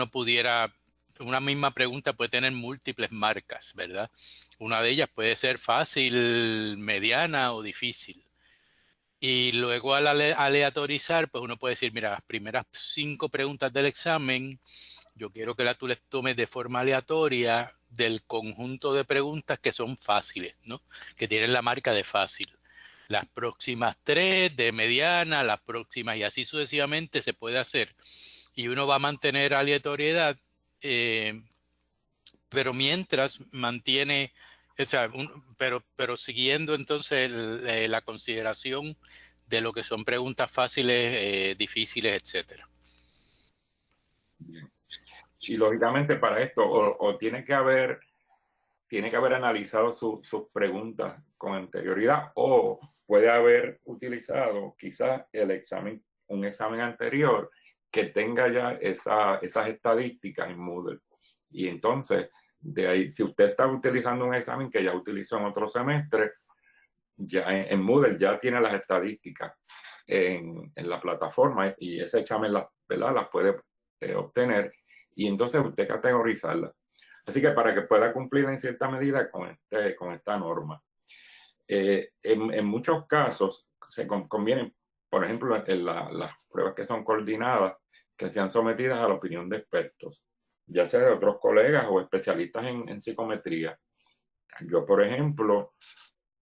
una misma pregunta puede tener múltiples marcas, ¿verdad? Una de ellas puede ser fácil, mediana o difícil. Y luego al aleatorizar, pues uno puede decir, mira, las primeras 5 preguntas del examen, yo quiero que tú les tomes de forma aleatoria del conjunto de preguntas que son fáciles, ¿no? Que tienen la marca de fácil. Las próximas 3 de mediana, las próximas y así sucesivamente se puede hacer. Y uno va a mantener aleatoriedad, pero mientras mantiene, o sea, pero siguiendo entonces la consideración de lo que son preguntas fáciles, difíciles, etcétera. Bien. Y lógicamente para esto, o tiene que haber analizado sus preguntas con anterioridad, o puede haber utilizado quizás un examen anterior que tenga ya esas estadísticas en Moodle. Y entonces, de ahí, si usted está utilizando un examen que ya utilizó en otro semestre, ya en Moodle ya tiene las estadísticas en la plataforma y ese examen ¿verdad?, las puede obtener y entonces usted categorizarla. Así que para que pueda cumplir en cierta medida con esta norma. En muchos casos se conviene, por ejemplo, en las pruebas que son coordinadas, que sean sometidas a la opinión de expertos, ya sea de otros colegas o especialistas en psicometría. Yo, por ejemplo,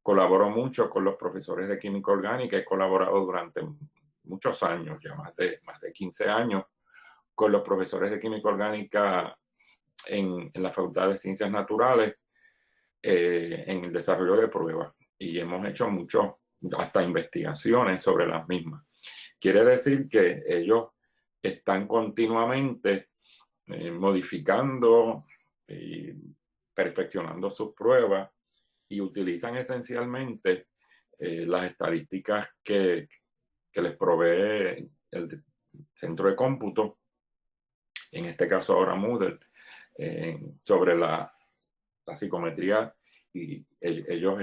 colaboro mucho con los profesores de química orgánica, he colaborado durante muchos años, ya más de 15 años, con los profesores de química orgánica en la Facultad de Ciencias Naturales, en el desarrollo de pruebas. Y hemos hecho hasta investigaciones sobre las mismas. Quiere decir que ellos están continuamente modificando y perfeccionando sus pruebas y utilizan esencialmente las estadísticas que les provee el centro de cómputo, en este caso ahora Moodle, sobre la psicometría, y ellos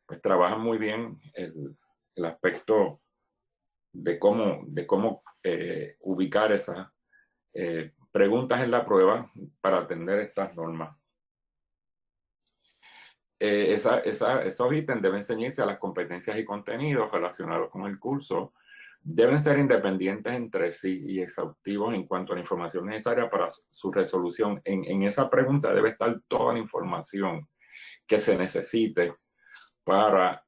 pues trabajan muy bien el aspecto de cómo ubicar esas preguntas en la prueba para atender estas normas. Esos ítems deben ceñirse a las competencias y contenidos relacionados con el curso. Deben ser independientes entre sí y exhaustivos en cuanto a la información necesaria para su resolución. En esa pregunta debe estar toda la información que se necesite para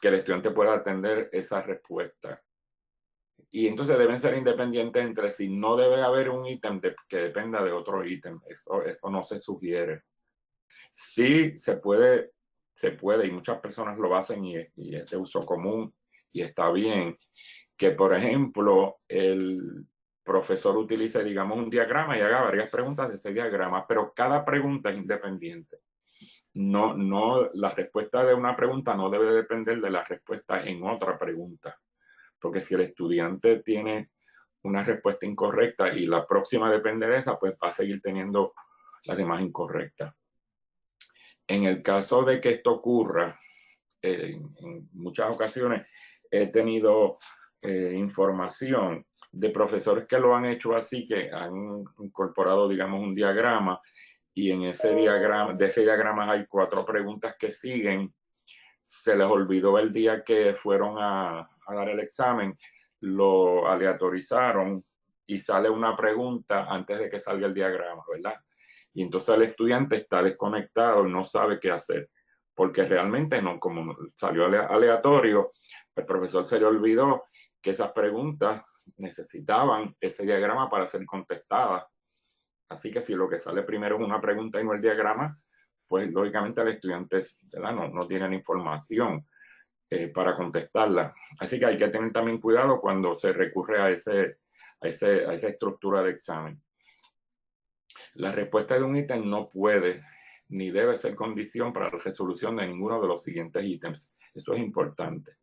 que el estudiante pueda atender esa respuesta. Y entonces deben ser independientes entre sí. No debe haber un ítem que dependa de otro ítem. Eso no se sugiere. Sí se puede, y muchas personas lo hacen y es de uso común y está bien, que por ejemplo el profesor utilice, digamos, un diagrama y haga varias preguntas de ese diagrama, pero cada pregunta es independiente. La respuesta de una pregunta no debe depender de la respuesta en otra pregunta, porque si el estudiante tiene una respuesta incorrecta y la próxima depende de esa, pues va a seguir teniendo las demás incorrectas. En el caso de que esto ocurra, en muchas ocasiones he tenido información de profesores que lo han hecho así, que han incorporado, digamos, un diagrama, y en ese diagrama hay 4 preguntas que siguen. Se les olvidó el día que fueron a dar el examen, lo aleatorizaron y sale una pregunta antes de que salga el diagrama, ¿verdad? Y entonces el estudiante está desconectado y no sabe qué hacer, porque realmente no, como salió aleatorio, el profesor se le olvidó que esas preguntas necesitaban ese diagrama para ser contestadas. Así que si lo que sale primero es una pregunta y no el diagrama, pues lógicamente el estudiante, ¿verdad?, no tiene la información para contestarla. Así que hay que tener también cuidado cuando se recurre a esa estructura de examen. La respuesta de un ítem no puede ni debe ser condición para la resolución de ninguno de los siguientes ítems. Esto es importante.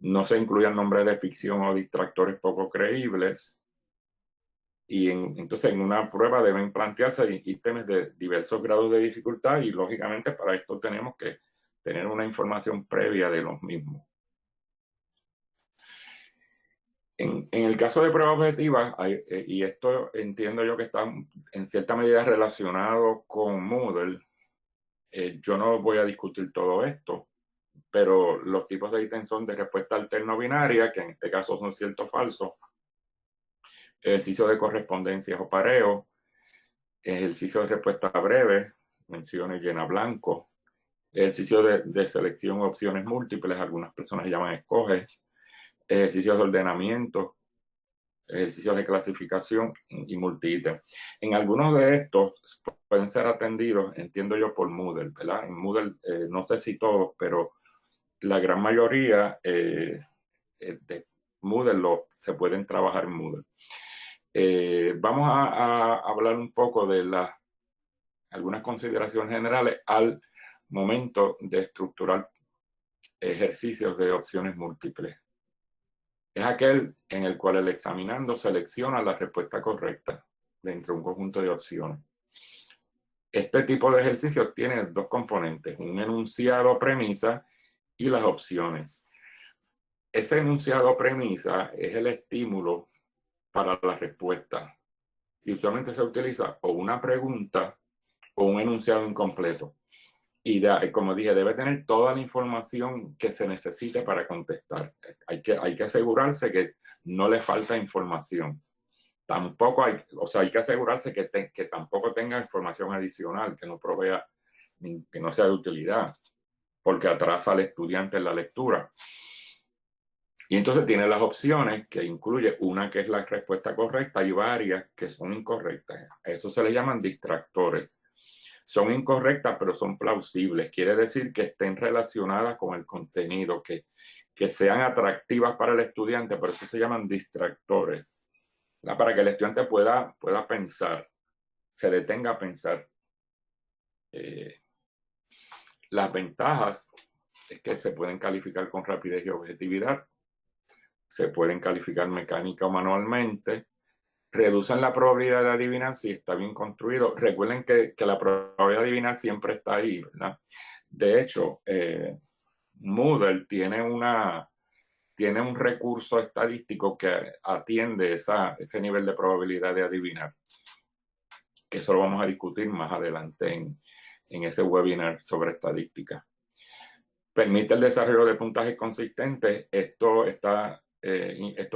No se incluyan nombres de ficción o distractores poco creíbles. Y entonces en una prueba deben plantearse ítems de diversos grados de dificultad, y lógicamente para esto tenemos que tener una información previa de los mismos. En el caso de pruebas objetivas, y esto entiendo yo que está en cierta medida relacionado con Moodle, yo no voy a discutir todo esto, pero los tipos de ítems son de respuesta alterno binaria, que en este caso son cierto o falso, ejercicio de correspondencias o pareo, ejercicio de respuesta breve, menciones llena blanco, ejercicio de selección o opciones múltiples, algunas personas llaman escoge, ejercicios de ordenamiento, ejercicios de clasificación y multi-ítem. En algunos de estos pueden ser atendidos, entiendo yo, por Moodle, ¿verdad? En Moodle, no sé si todos, pero la gran mayoría de Moodle se pueden trabajar en Moodle. Vamos a hablar un poco de algunas consideraciones generales al momento de estructurar ejercicios de opciones múltiples. Es aquel en el cual el examinando selecciona la respuesta correcta dentro de un conjunto de opciones. Este tipo de ejercicio tiene 2 componentes, un enunciado o premisa y las opciones. Ese enunciado o premisa es el estímulo para la respuesta, y usualmente se utiliza o una pregunta o un enunciado incompleto. Y como dije, debe tener toda la información que se necesite para contestar. Hay que asegurarse que no le falta información. Tampoco hay que asegurarse que tampoco tenga información adicional, que no provea, que no sea de utilidad, porque atrasa al estudiante en la lectura. Y entonces tiene las opciones, que incluye una que es la respuesta correcta y varias que son incorrectas. A eso se le llaman distractores. Son incorrectas, pero son plausibles. Quiere decir que estén relacionadas con el contenido, que sean atractivas para el estudiante, pero eso se llaman distractores. Para que el estudiante pueda pensar, se detenga a pensar. Las ventajas es que se pueden calificar con rapidez y objetividad, se pueden calificar mecánica o manualmente, reducen la probabilidad de adivinar si está bien construido. Recuerden que la probabilidad de adivinar siempre está ahí, ¿verdad? De hecho, Moodle tiene un recurso estadístico que atiende ese nivel de probabilidad de adivinar. que eso lo vamos a discutir más adelante en ese webinar sobre estadística. Permite el desarrollo de puntajes consistentes. Esto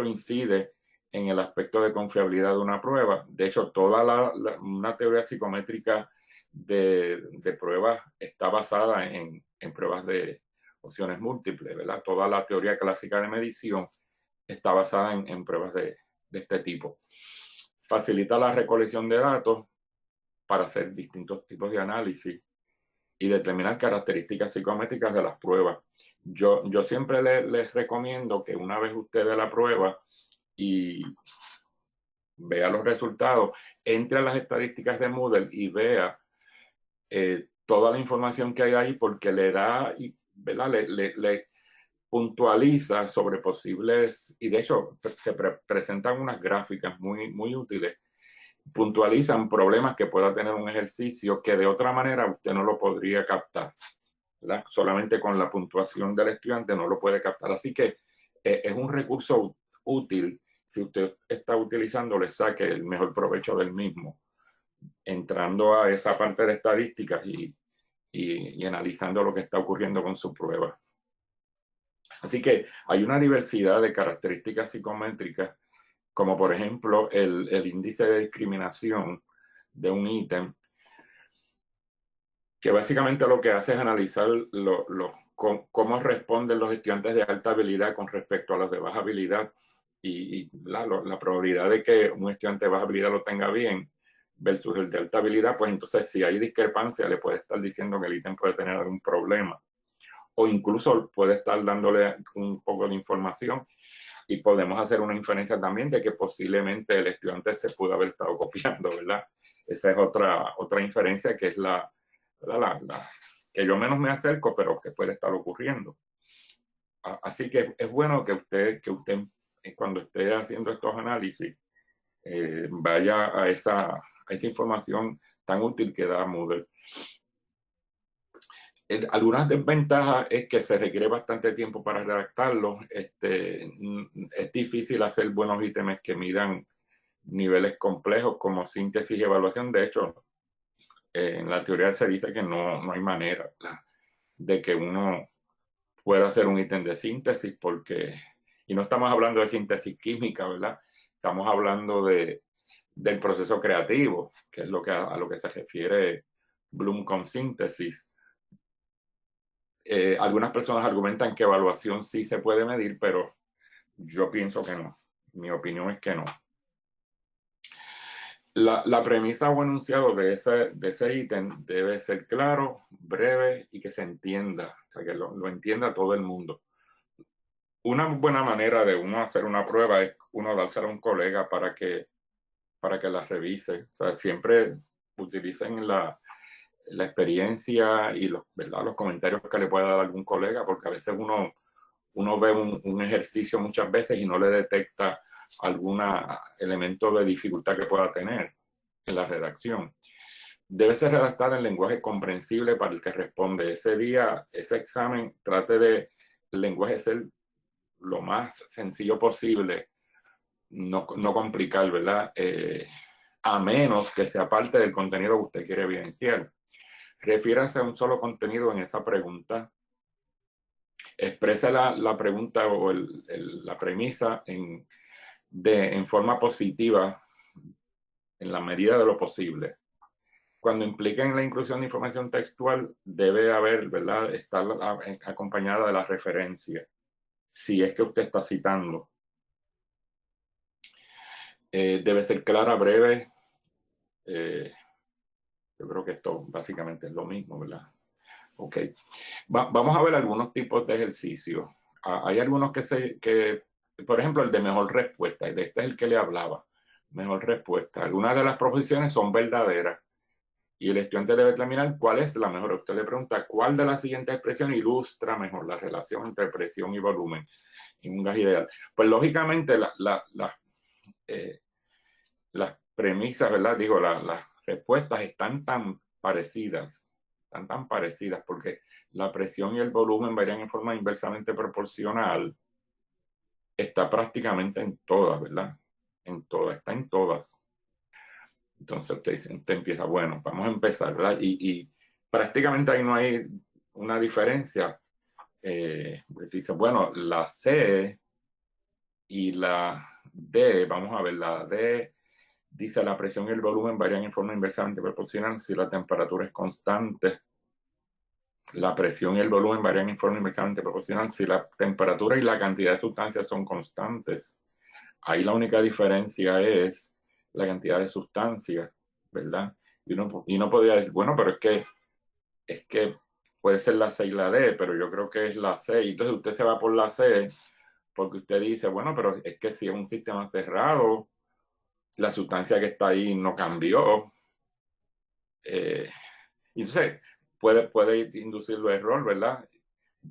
incide en el aspecto de confiabilidad de una prueba. De hecho, toda una teoría psicométrica de pruebas está basada en pruebas de opciones múltiples, ¿verdad? Toda la teoría clásica de medición está basada en pruebas de este tipo. Facilita la recolección de datos para hacer distintos tipos de análisis y determinar características psicométricas de las pruebas. Yo siempre les recomiendo que una vez usted dé la prueba y vea los resultados, entre a las estadísticas de Moodle y vea toda la información que hay ahí, porque le da, ¿verdad? Le puntualiza sobre posibles, y de hecho se presentan unas gráficas muy útiles, puntualizan problemas que pueda tener un ejercicio que de otra manera usted no lo podría captar, ¿verdad? Solamente con la puntuación del estudiante no lo puede captar. Así que es un recurso útil. Si usted está utilizando, le saque el mejor provecho del mismo, entrando a esa parte de estadísticas y analizando lo que está ocurriendo con su prueba. Así que hay una diversidad de características psicométricas, como por ejemplo el índice de discriminación de un ítem, que básicamente lo que hace es analizar cómo responden los estudiantes de alta habilidad con respecto a los de baja habilidad y la probabilidad de que un estudiante de baja habilidad lo tenga bien versus el de alta habilidad, pues entonces si hay discrepancia le puede estar diciendo que el ítem puede tener algún problema, o incluso puede estar dándole un poco de información y podemos hacer una inferencia también de que posiblemente el estudiante se pudo haber estado copiando, ¿verdad? Esa es otra inferencia que es la que yo menos me acerco, pero que puede estar ocurriendo. Así que es bueno que usted cuando esté haciendo estos análisis, vaya a esa información tan útil que da Moodle. Algunas desventajas es que se requiere bastante tiempo para redactarlos. Es difícil hacer buenos ítems que midan niveles complejos como síntesis y evaluación. De hecho, en la teoría se dice que no hay manera, ¿verdad?, de que uno pueda hacer un ítem de síntesis, y no estamos hablando de síntesis química, ¿verdad? Estamos hablando del proceso creativo, que es a lo que se refiere Bloom con síntesis. Algunas personas argumentan que evaluación sí se puede medir, pero yo pienso que no. Mi opinión es que no. La premisa o enunciado de ese ítem debe ser claro, breve y que se entienda, o sea, que lo entienda todo el mundo. Una buena manera de uno hacer una prueba es uno dársela a un colega para que la revise. O sea, siempre utilicen la experiencia y los comentarios que le pueda dar algún colega, porque a veces uno ve un ejercicio muchas veces y no le detecta algún elemento de dificultad que pueda tener en la redacción. Debe ser redactada en lenguaje comprensible para el que responde. Ese día, ese examen, trate de el lenguaje ser lo más sencillo posible, no complicar, ¿verdad? A menos que sea parte del contenido que usted quiere evidenciar. Refiérase a un solo contenido en esa pregunta. Expresa la pregunta o la premisa en forma positiva en la medida de lo posible. Cuando impliquen la inclusión de información textual, debe haber, ¿verdad?, estar acompañada de la referencia, si es que usted está citando. Debe ser clara, breve. Yo creo que esto básicamente es lo mismo, ¿verdad? Ok. Vamos a ver algunos tipos de ejercicios. Hay algunos que, por ejemplo, el de mejor respuesta, y de este es el que le hablaba. Mejor respuesta. Algunas de las proposiciones son verdaderas y el estudiante debe determinar cuál es la mejor. Usted le pregunta cuál de las siguientes expresiones ilustra mejor la relación entre presión y volumen en un gas ideal. Pues lógicamente las premisas, ¿verdad? Digo, las respuestas están tan parecidas porque la presión y el volumen varían en forma inversamente proporcional. Está prácticamente en todas, ¿verdad? En todas, está en todas. Entonces usted empieza, bueno, vamos a empezar, ¿verdad? Y prácticamente ahí no hay una diferencia. Dice, bueno, la C y la D, vamos a ver, la D dice la presión y el volumen varían en forma inversamente proporcional si la temperatura es constante. La presión y el volumen varían en forma inversamente proporcional si la temperatura y la cantidad de sustancias son constantes. Ahí la única diferencia es la cantidad de sustancias, ¿verdad? Y uno podría decir, bueno, pero es que puede ser la C y la D, pero yo creo que es la C. Y entonces usted se va por la C porque usted dice, bueno, pero es que si es un sistema cerrado, la sustancia que está ahí no cambió. Entonces puede inducirlo a error, ¿verdad?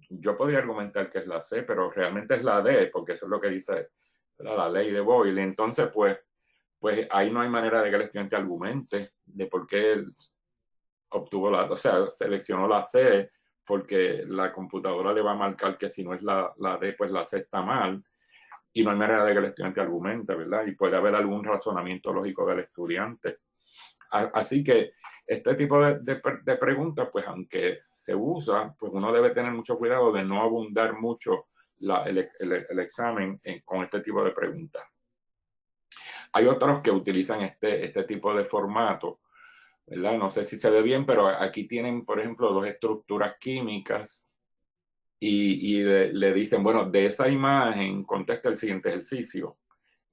Yo podría argumentar que es la C, pero realmente es la D, porque eso es lo que dice, ¿verdad?, la ley de Boyle. Entonces, pues ahí no hay manera de que el estudiante argumente de por qué él obtuvo o sea, seleccionó la C, porque la computadora le va a marcar que si no es la D, pues la C está mal, y no hay manera de que el estudiante argumente, ¿verdad? Y puede haber algún razonamiento lógico del estudiante. Así que este tipo de preguntas, pues aunque se usa, pues uno debe tener mucho cuidado de no abundar mucho el examen con este tipo de preguntas. Hay otros que utilizan este tipo de formato, ¿verdad? No sé si se ve bien, pero aquí tienen, por ejemplo, dos estructuras químicas y le dicen, bueno, de esa imagen contesta el siguiente ejercicio.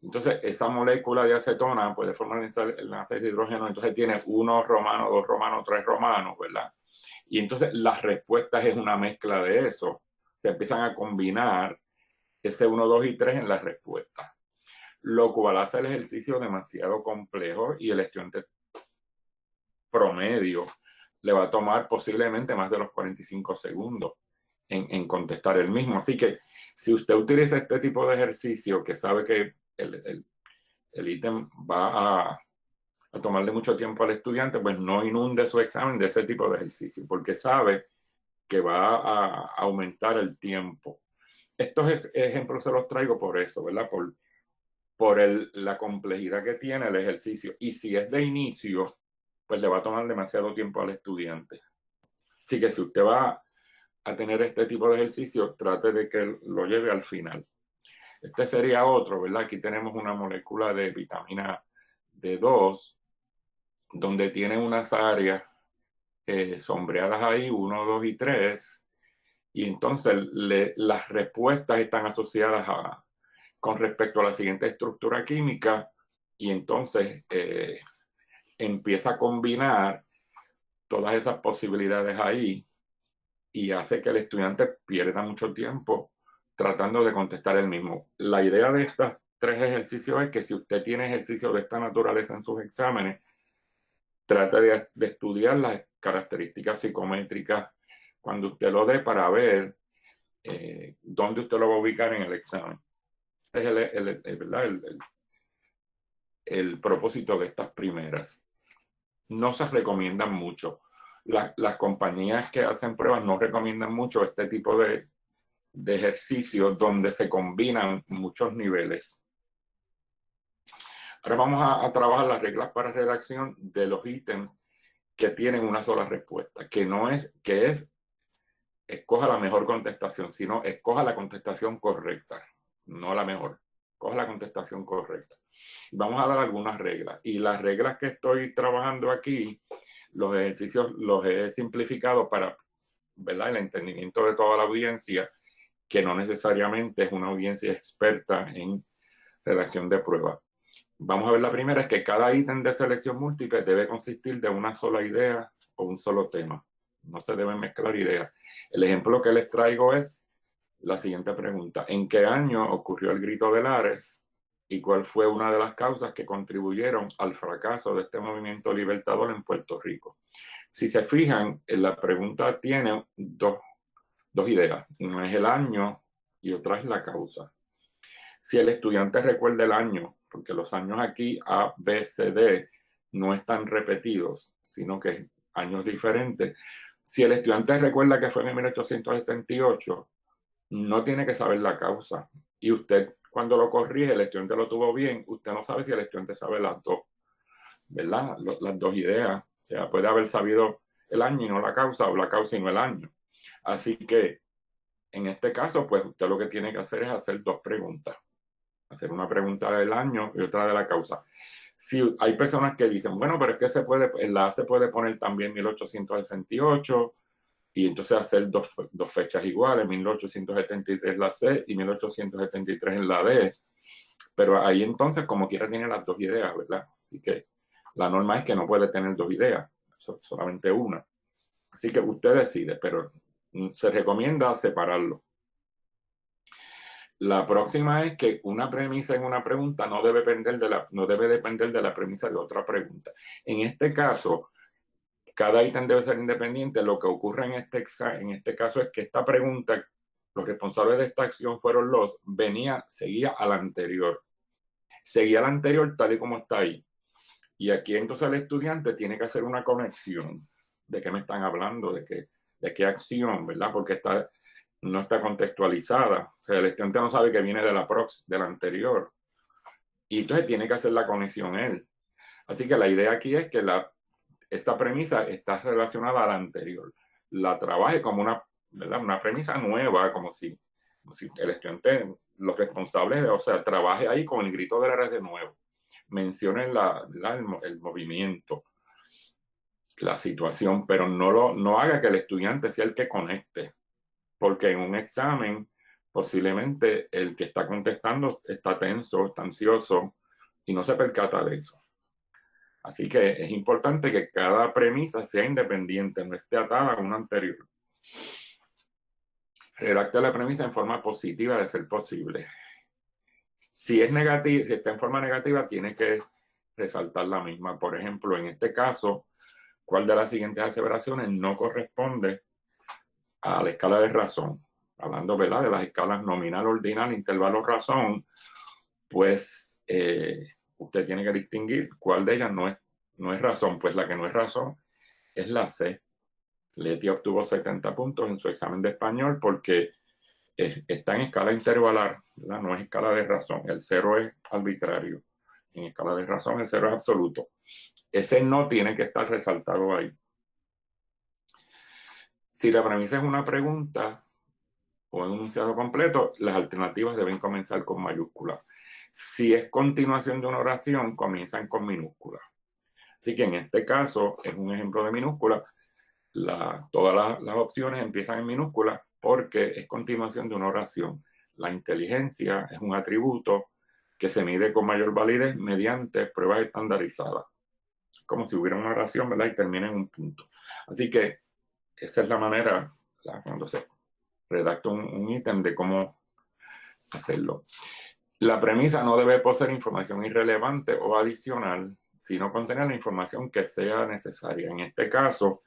Entonces, esa molécula de acetona puede formar el enlace de hidrógeno, entonces tiene 1 romano, 2 romanos, 3 romanos, ¿verdad? Y entonces las respuestas es una mezcla de eso. Se empiezan a combinar ese 1, 2 y 3 en las respuestas, lo cual hace el ejercicio demasiado complejo y el estudiante promedio le va a tomar posiblemente más de los 45 segundos en contestar el mismo. Así que si usted utiliza este tipo de ejercicio que sabe que el ítem va a tomarle mucho tiempo al estudiante, pues no inunde su examen de ese tipo de ejercicio, porque sabe que va a aumentar el tiempo. Estos ejemplos se los traigo por eso, ¿verdad? Por la complejidad que tiene el ejercicio. Y si es de inicio, pues le va a tomar demasiado tiempo al estudiante. Así que si usted va a tener este tipo de ejercicio, trate de que lo lleve al final. Este sería otro, ¿verdad? Aquí tenemos una molécula de vitamina D2, donde tiene unas áreas sombreadas ahí, 1, 2 y 3, y entonces las respuestas están asociadas con respecto a la siguiente estructura química, y entonces empieza a combinar todas esas posibilidades ahí y hace que el estudiante pierda mucho tiempo tratando de contestar el mismo. La idea de estos 3 ejercicios es que si usted tiene ejercicios de esta naturaleza en sus exámenes, trate de estudiar las características psicométricas cuando usted lo dé para ver dónde usted lo va a ubicar en el examen. Ese es el propósito de estas primeras. No se recomiendan mucho. Las compañías que hacen pruebas no recomiendan mucho este tipo de ejercicios donde se combinan muchos niveles. Ahora vamos a trabajar las reglas para redacción de los ítems que tienen una sola respuesta, que no es, que es escoja la mejor contestación, sino escoja la contestación correcta, no la mejor, escoja la contestación correcta. Vamos a dar algunas reglas, y las reglas que estoy trabajando aquí, los ejercicios los he simplificado para, ¿verdad?, el entendimiento de toda la audiencia, que no necesariamente es una audiencia experta en redacción de pruebas. Vamos a ver, la primera es que cada ítem de selección múltiple debe consistir de una sola idea o un solo tema. No se deben mezclar ideas. El ejemplo que les traigo es la siguiente pregunta. ¿En qué año ocurrió el Grito de Lares y cuál fue una de las causas que contribuyeron al fracaso de este movimiento libertador en Puerto Rico? Si se fijan, la pregunta tiene dos ideas. Una es el año y otra es la causa. Si el estudiante recuerda el año, porque los años aquí A, B, C, D no están repetidos, sino que años diferentes. Si el estudiante recuerda que fue en 1868, no tiene que saber la causa. Y usted, cuando lo corrige, el estudiante lo tuvo bien, usted no sabe si el estudiante sabe las dos. ¿verdad? Las dos ideas. O sea, puede haber sabido el año y no la causa, o la causa y no el año. Así que, en este caso, pues usted lo que tiene que hacer es hacer dos preguntas. Hacer una pregunta del año y otra de la causa. Si hay personas que dicen, bueno, pero es que en la A se puede poner también 1868 y entonces hacer dos fechas iguales, 1873 la C y 1873 en la D. Pero ahí entonces, como quiera, tiene las dos ideas, ¿verdad? Así que la norma es que no puede tener dos ideas, solamente una. Así que usted decide, pero se recomienda separarlo. La próxima es que una premisa en una pregunta no debe depender de la premisa de otra pregunta. En este caso, cada ítem debe ser independiente. Lo que ocurre en este caso es que esta pregunta, los responsables de esta acción fueron seguía a la anterior. Seguía a la anterior tal y como está ahí. Y aquí entonces el estudiante tiene que hacer una conexión de qué me están hablando, de qué acción, ¿verdad? Porque no está contextualizada. O sea, el estudiante no sabe que viene de la anterior. Y entonces tiene que hacer la conexión él. Así que la idea aquí es que esta premisa está relacionada a la anterior. La trabaje como una premisa nueva, como si el estudiante, los responsables, o sea, trabaje ahí con el grito de la red de nuevo. Mencionen el movimiento, la situación, pero no haga que el estudiante sea el que conecte. Porque en un examen posiblemente el que está contestando está tenso, está ansioso y no se percata de eso. Así que es importante que cada premisa sea independiente, no esté atada a una anterior. Redacte la premisa en forma positiva de ser posible. Si está en forma negativa, tiene que resaltar la misma. Por ejemplo, en este caso, ¿cuál de las siguientes aseveraciones no corresponde a la escala de razón? Hablando, ¿verdad?, de las escalas nominal, ordinal, intervalo, razón, pues usted tiene que distinguir cuál de ellas no es razón. Pues la que no es razón es la C. Leti obtuvo 70 puntos en su examen de español porque está en escala intervalar, ¿verdad? No es escala de razón. El 0 es arbitrario. En escala de razón el 0 es absoluto. Ese no tiene que estar resaltado ahí. Si la premisa es una pregunta o un enunciado completo, las alternativas deben comenzar con mayúsculas. Si es continuación de una oración, comienzan con minúsculas. Así que en este caso es un ejemplo de minúscula. Todas las opciones empiezan en minúsculas porque es continuación de una oración. La inteligencia es un atributo que se mide con mayor validez mediante pruebas estandarizadas. Como si hubiera una oración, ¿verdad?, y termina en un punto. Así que esa es la manera, ¿verdad?, cuando se redacta un ítem de cómo hacerlo. La premisa no debe poseer información irrelevante o adicional, sino contener la información que sea necesaria. En este caso,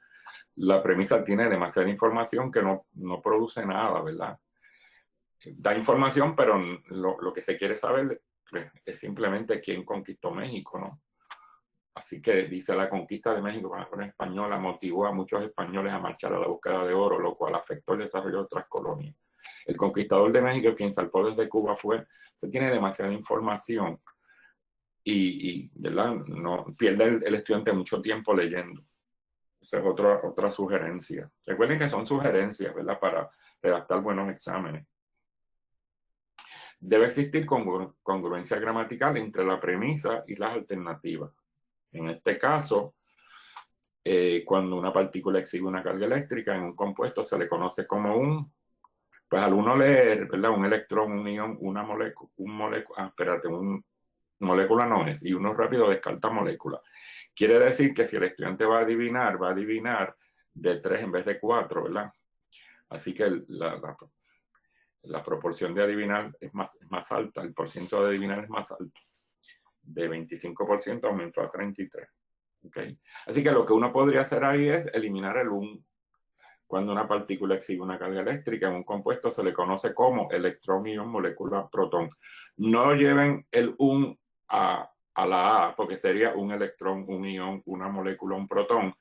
la premisa tiene demasiada información que no produce nada, ¿verdad? Da información, pero lo que se quiere saber es simplemente quién conquistó México, ¿no? Así que dice: la conquista de México con la corona española motivó a muchos españoles a marchar a la búsqueda de oro, lo cual afectó el desarrollo de otras colonias. El conquistador de México, quien salpó desde Cuba, se tiene demasiada información y ¿verdad?, no pierde el estudiante mucho tiempo leyendo. Esa es otra sugerencia. Recuerden que son sugerencias, ¿verdad?, para redactar buenos exámenes. Debe existir congruencia gramatical entre la premisa y las alternativas. En este caso, cuando una partícula exhibe una carga eléctrica en un compuesto, se le conoce como pues al uno leer, ¿verdad?, un electrón, un ion, una molécula no es, y uno rápido descarta molécula. Quiere decir que si el estudiante va a adivinar de 3 en vez de 4, ¿verdad? Así que la proporción de adivinar es más alta, el porcentaje de adivinar es más alto. De 25% aumentó a 33%. ¿Okay? Así que lo que uno podría hacer ahí es eliminar el un. Cuando una partícula exhibe una carga eléctrica en un compuesto, se le conoce como electrón, ion, molécula, protón. No lleven el un a la A, porque sería un electrón, un ion, una molécula, un protón.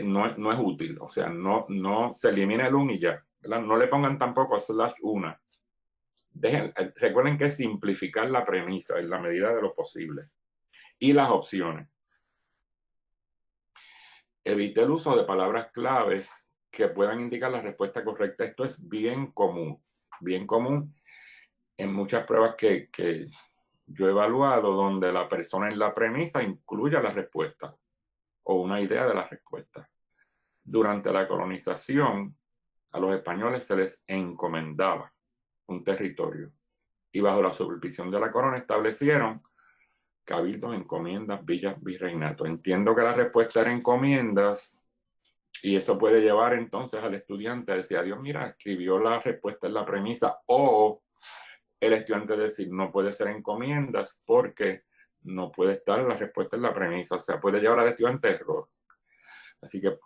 No es útil, o sea, no se elimina el un y ya, ¿verdad? No le pongan tampoco /una. Recuerden que simplificar la premisa en la medida de lo posible y las opciones. evite el uso de palabras claves que puedan indicar la respuesta correcta. Esto es bien común en muchas pruebas que yo he evaluado, donde la persona en la premisa incluye la respuesta o una idea de la respuesta. Durante la colonización, a los españoles se les encomendaba un territorio y bajo la supervisión de la corona establecieron cabildos, encomiendas, villas, virreinatos. Entiendo que la respuesta era encomiendas y eso puede llevar entonces al estudiante a decir, Dios, mira, escribió la respuesta en la premisa, o el estudiante decir, no puede ser encomiendas porque no puede estar la respuesta en la premisa, o sea, puede llevar al estudiante a error. Así que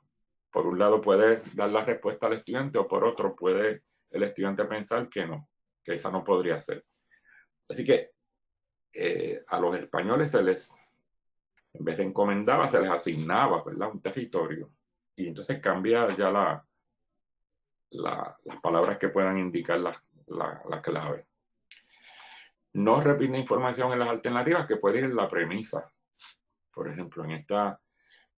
por un lado puede dar la respuesta al estudiante o por otro puede el estudiante pensar que no, que esa no podría ser. Así que a los españoles se les, en vez de encomendaba, se les asignaba, ¿verdad?, un territorio. Y entonces cambia ya las palabras que puedan indicar la clave. No repite información en las alternativas que puede ir en la premisa. Por ejemplo, en esta,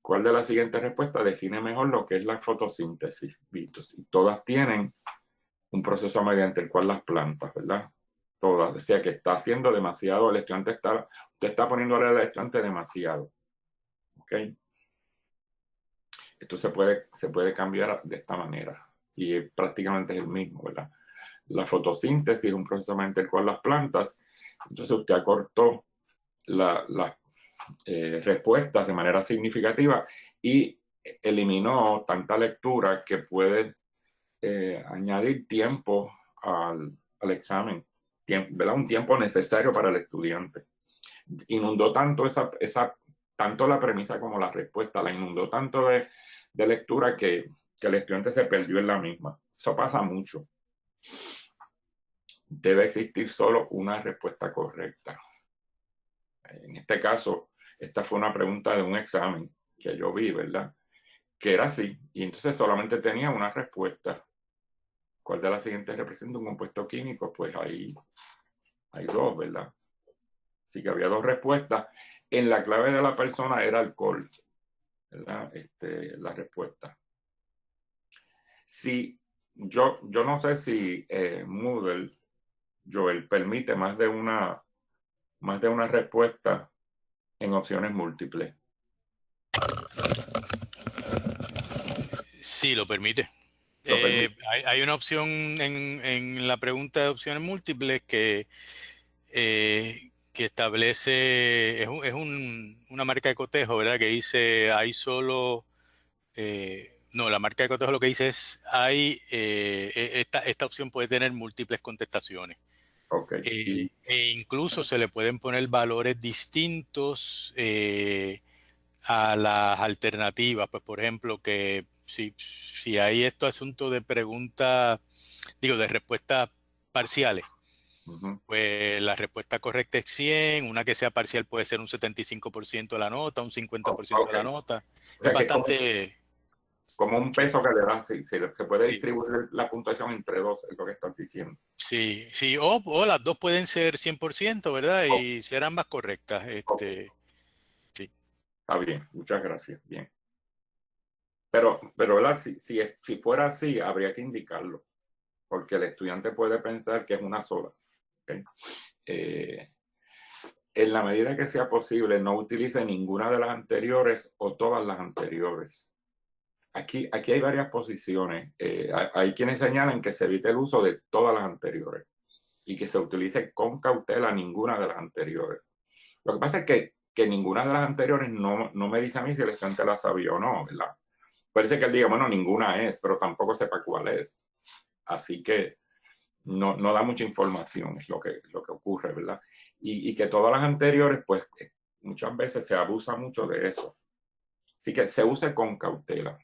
¿cuál de las siguientes respuestas define mejor lo que es la fotosíntesis? Y todas tienen un proceso mediante el cual las plantas, ¿verdad? Todas. O sea que está haciendo demasiado, el estudiante usted está poniéndole al estudiante demasiado. ¿Ok? Esto se puede cambiar de esta manera. Y prácticamente es el mismo, ¿verdad? La fotosíntesis es un proceso mediante el cual las plantas, entonces usted acortó las respuestas de manera significativa y eliminó tanta lectura que puede añadir tiempo al examen, ¿verdad? Un tiempo necesario para el estudiante. Inundó tanto tanto la premisa como la respuesta, la inundó tanto de lectura que el estudiante se perdió en la misma. Eso pasa mucho. Debe existir solo una respuesta correcta. En este caso, esta fue una pregunta de un examen que yo vi, ¿verdad? Que era así, y entonces solamente tenía una respuesta. ¿Cuál de las siguientes representa un compuesto químico? Pues hay dos, ¿verdad? Así que había dos respuestas. En la clave de la persona era alcohol, ¿verdad? La respuesta. Si yo no sé si Moodle, Joel, permite más de una respuesta en opciones múltiples. Sí, lo permite. Hay una opción en la pregunta de opciones múltiples que establece, es una marca de cotejo, ¿verdad? Que dice, hay solo... no, la marca de cotejo lo que dice es, esta opción puede tener múltiples contestaciones. Okay. E incluso se le pueden poner valores distintos a las alternativas. Pues, por ejemplo, que si hay estos asuntos de preguntas, de respuestas parciales, pues la respuesta correcta es 100, una que sea parcial puede ser un 75% de la nota, un 50% de la nota. O sea, es bastante... Como un peso que le dan, se puede distribuir la puntuación entre dos, es lo que estás diciendo. Sí, o las dos pueden ser 100%, ¿verdad? Y ser ambas correctas. Sí. Está bien, muchas gracias, bien. Pero ¿verdad? Si fuera así, habría que indicarlo, porque el estudiante puede pensar que es una sola. ¿Okay? En la medida que sea posible, no utilice ninguna de las anteriores o todas las anteriores. Aquí hay varias posiciones. Hay quienes señalan que se evite el uso de todas las anteriores y que se utilice con cautela ninguna de las anteriores. Lo que pasa es que ninguna de las anteriores no me dice a mí si el estudiante la sabía o no, ¿verdad? Parece que él diga, bueno, ninguna es, pero tampoco sepa cuál es. Así que no da mucha información, es lo que ocurre, ¿verdad? Y que todas las anteriores, pues muchas veces se abusa mucho de eso. Así que se use con cautela,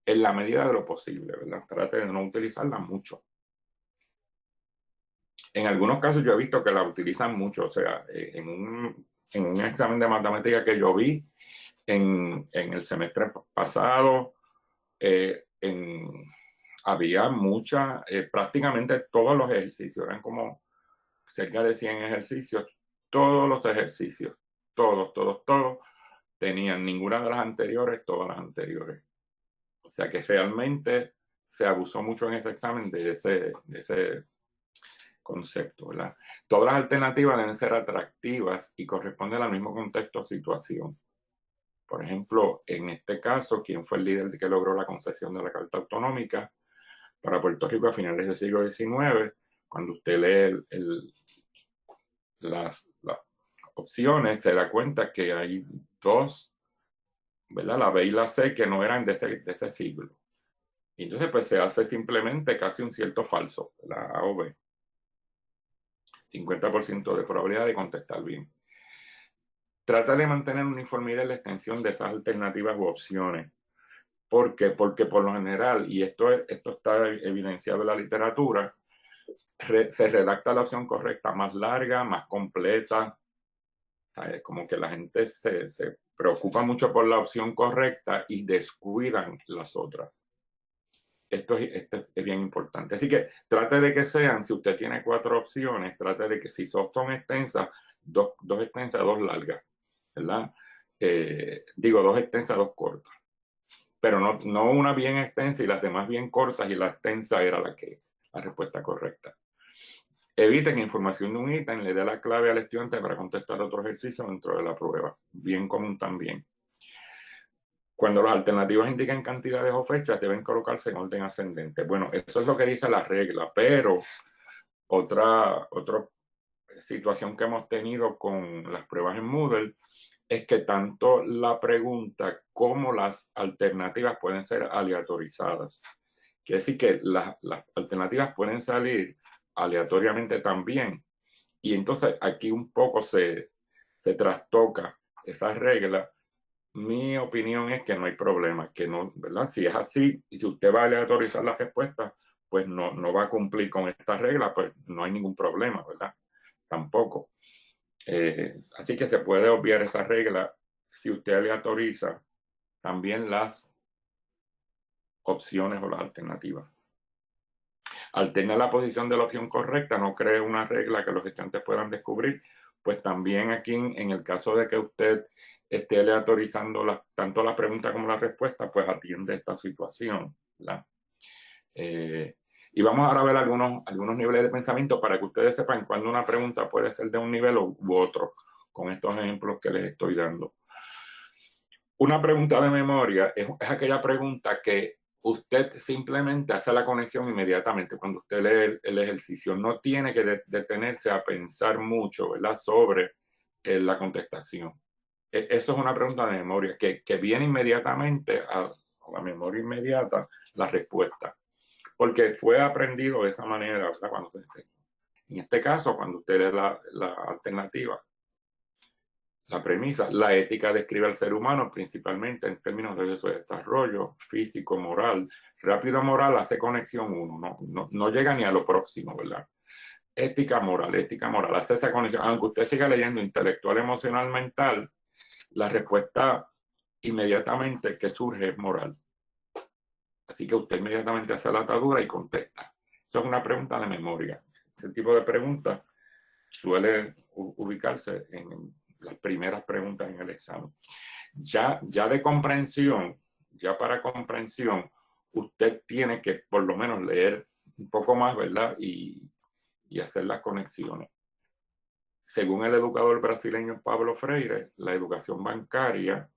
en la medida de lo posible, ¿verdad? Trate de no utilizarla mucho. En algunos casos yo he visto que la utilizan mucho, o sea, en un examen de matemática que yo vi en el semestre pasado, había muchas, prácticamente todos los ejercicios, eran como cerca de 100 ejercicios, todos los ejercicios, todos, tenían ninguna de las anteriores, todas las anteriores. O sea que realmente se abusó mucho en ese examen de ese concepto, ¿verdad? Todas las alternativas deben ser atractivas y corresponden al mismo contexto o situación. Por ejemplo, en este caso, ¿quién fue el líder que logró la concesión de la Carta Autonómica para Puerto Rico a finales del siglo XIX? Cuando usted lee las opciones, se da cuenta que hay dos, ¿verdad? La B y la C, que no eran de ese siglo. Y entonces, pues se hace simplemente casi un cierto falso, la A o B. 50% de probabilidad de contestar bien. Trata de mantener uniformidad en la extensión de esas alternativas u opciones. ¿Por qué? Porque por lo general, y esto está evidenciado en la literatura, se redacta la opción correcta más larga, más completa. ¿Sabes? Como que la gente se preocupa mucho por la opción correcta y descuidan las otras. Esto es bien importante. Así que trate de que sean, si usted tiene 4 opciones, trate de que si son extensas, dos extensas, 2 largas, ¿verdad? Digo, 2 extensas, 2 cortas. Pero no una bien extensa y las demás bien cortas, y la extensa era la respuesta correcta. Eviten información de un ítem, le dé la clave al estudiante para contestar otro ejercicio dentro de la prueba. Bien común también. Cuando las alternativas indican cantidades o fechas, deben colocarse en orden ascendente. Bueno, eso es lo que dice la regla, pero otra situación que hemos tenido con las pruebas en Moodle es que tanto la pregunta como las alternativas pueden ser aleatorizadas. Quiere decir que las alternativas pueden salir aleatoriamente también. Y entonces aquí un poco se trastoca esa regla. Mi opinión es que no hay problema, que no, ¿verdad? Si es así, y si usted va a aleatorizar las respuestas, pues no va a cumplir con esta regla, pues no hay ningún problema, ¿verdad? Tampoco. Así que se puede obviar esa regla si usted aleatoriza también las opciones o las alternativas. Alterna la posición de la opción correcta, no cree una regla que los estudiantes puedan descubrir, pues también aquí en el caso de que usted esté aleatorizando tanto la pregunta como la respuesta, pues atiende esta situación, ¿verdad? Y vamos ahora a ver algunos niveles de pensamiento para que ustedes sepan cuándo una pregunta puede ser de un nivel u otro, con estos ejemplos que les estoy dando. Una pregunta de memoria es aquella pregunta que usted simplemente hace la conexión inmediatamente cuando usted lee el ejercicio. No tiene que detenerse a pensar mucho, ¿verdad?, sobre la contestación. Eso es una pregunta de memoria que viene inmediatamente a la memoria inmediata la respuesta, porque fue aprendido de esa manera, ¿verdad?, cuando se enseña. En este caso, cuando usted lee la alternativa, la premisa, la ética describe al ser humano principalmente en términos de su desarrollo físico, moral. Rápido moral hace conexión uno, no llega ni a lo próximo, ¿verdad? Ética moral, hace esa conexión. Aunque usted siga leyendo intelectual, emocional, mental, la respuesta inmediatamente que surge es moral. Así que usted inmediatamente hace la atadura y contesta. Eso es una pregunta de memoria. Ese tipo de preguntas suele ubicarse en las primeras preguntas en el examen. Ya de comprensión, ya para comprensión, usted tiene que por lo menos leer un poco más, ¿verdad? Y hacer las conexiones. Según el educador brasileño Pablo Freire, la educación bancaria,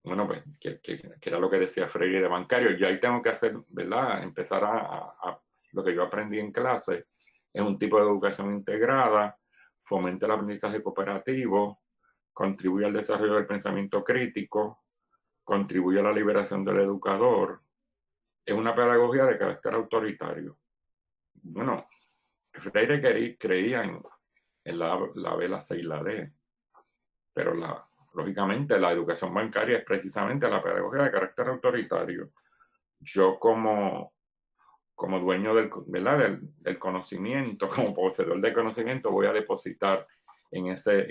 bueno, pues, que era lo que decía Freire de bancario, ya ahí tengo que hacer, ¿verdad? Empezar a lo que yo aprendí en clase, es un tipo de educación integrada, fomenta el aprendizaje cooperativo, contribuye al desarrollo del pensamiento crítico, contribuye a la liberación del educador, es una pedagogía de carácter autoritario. Bueno, Freire creía en la B, la C y la D, pero lógicamente la educación bancaria es precisamente la pedagogía de carácter autoritario. Yo como dueño del conocimiento, como poseedor del conocimiento, voy a depositar en ese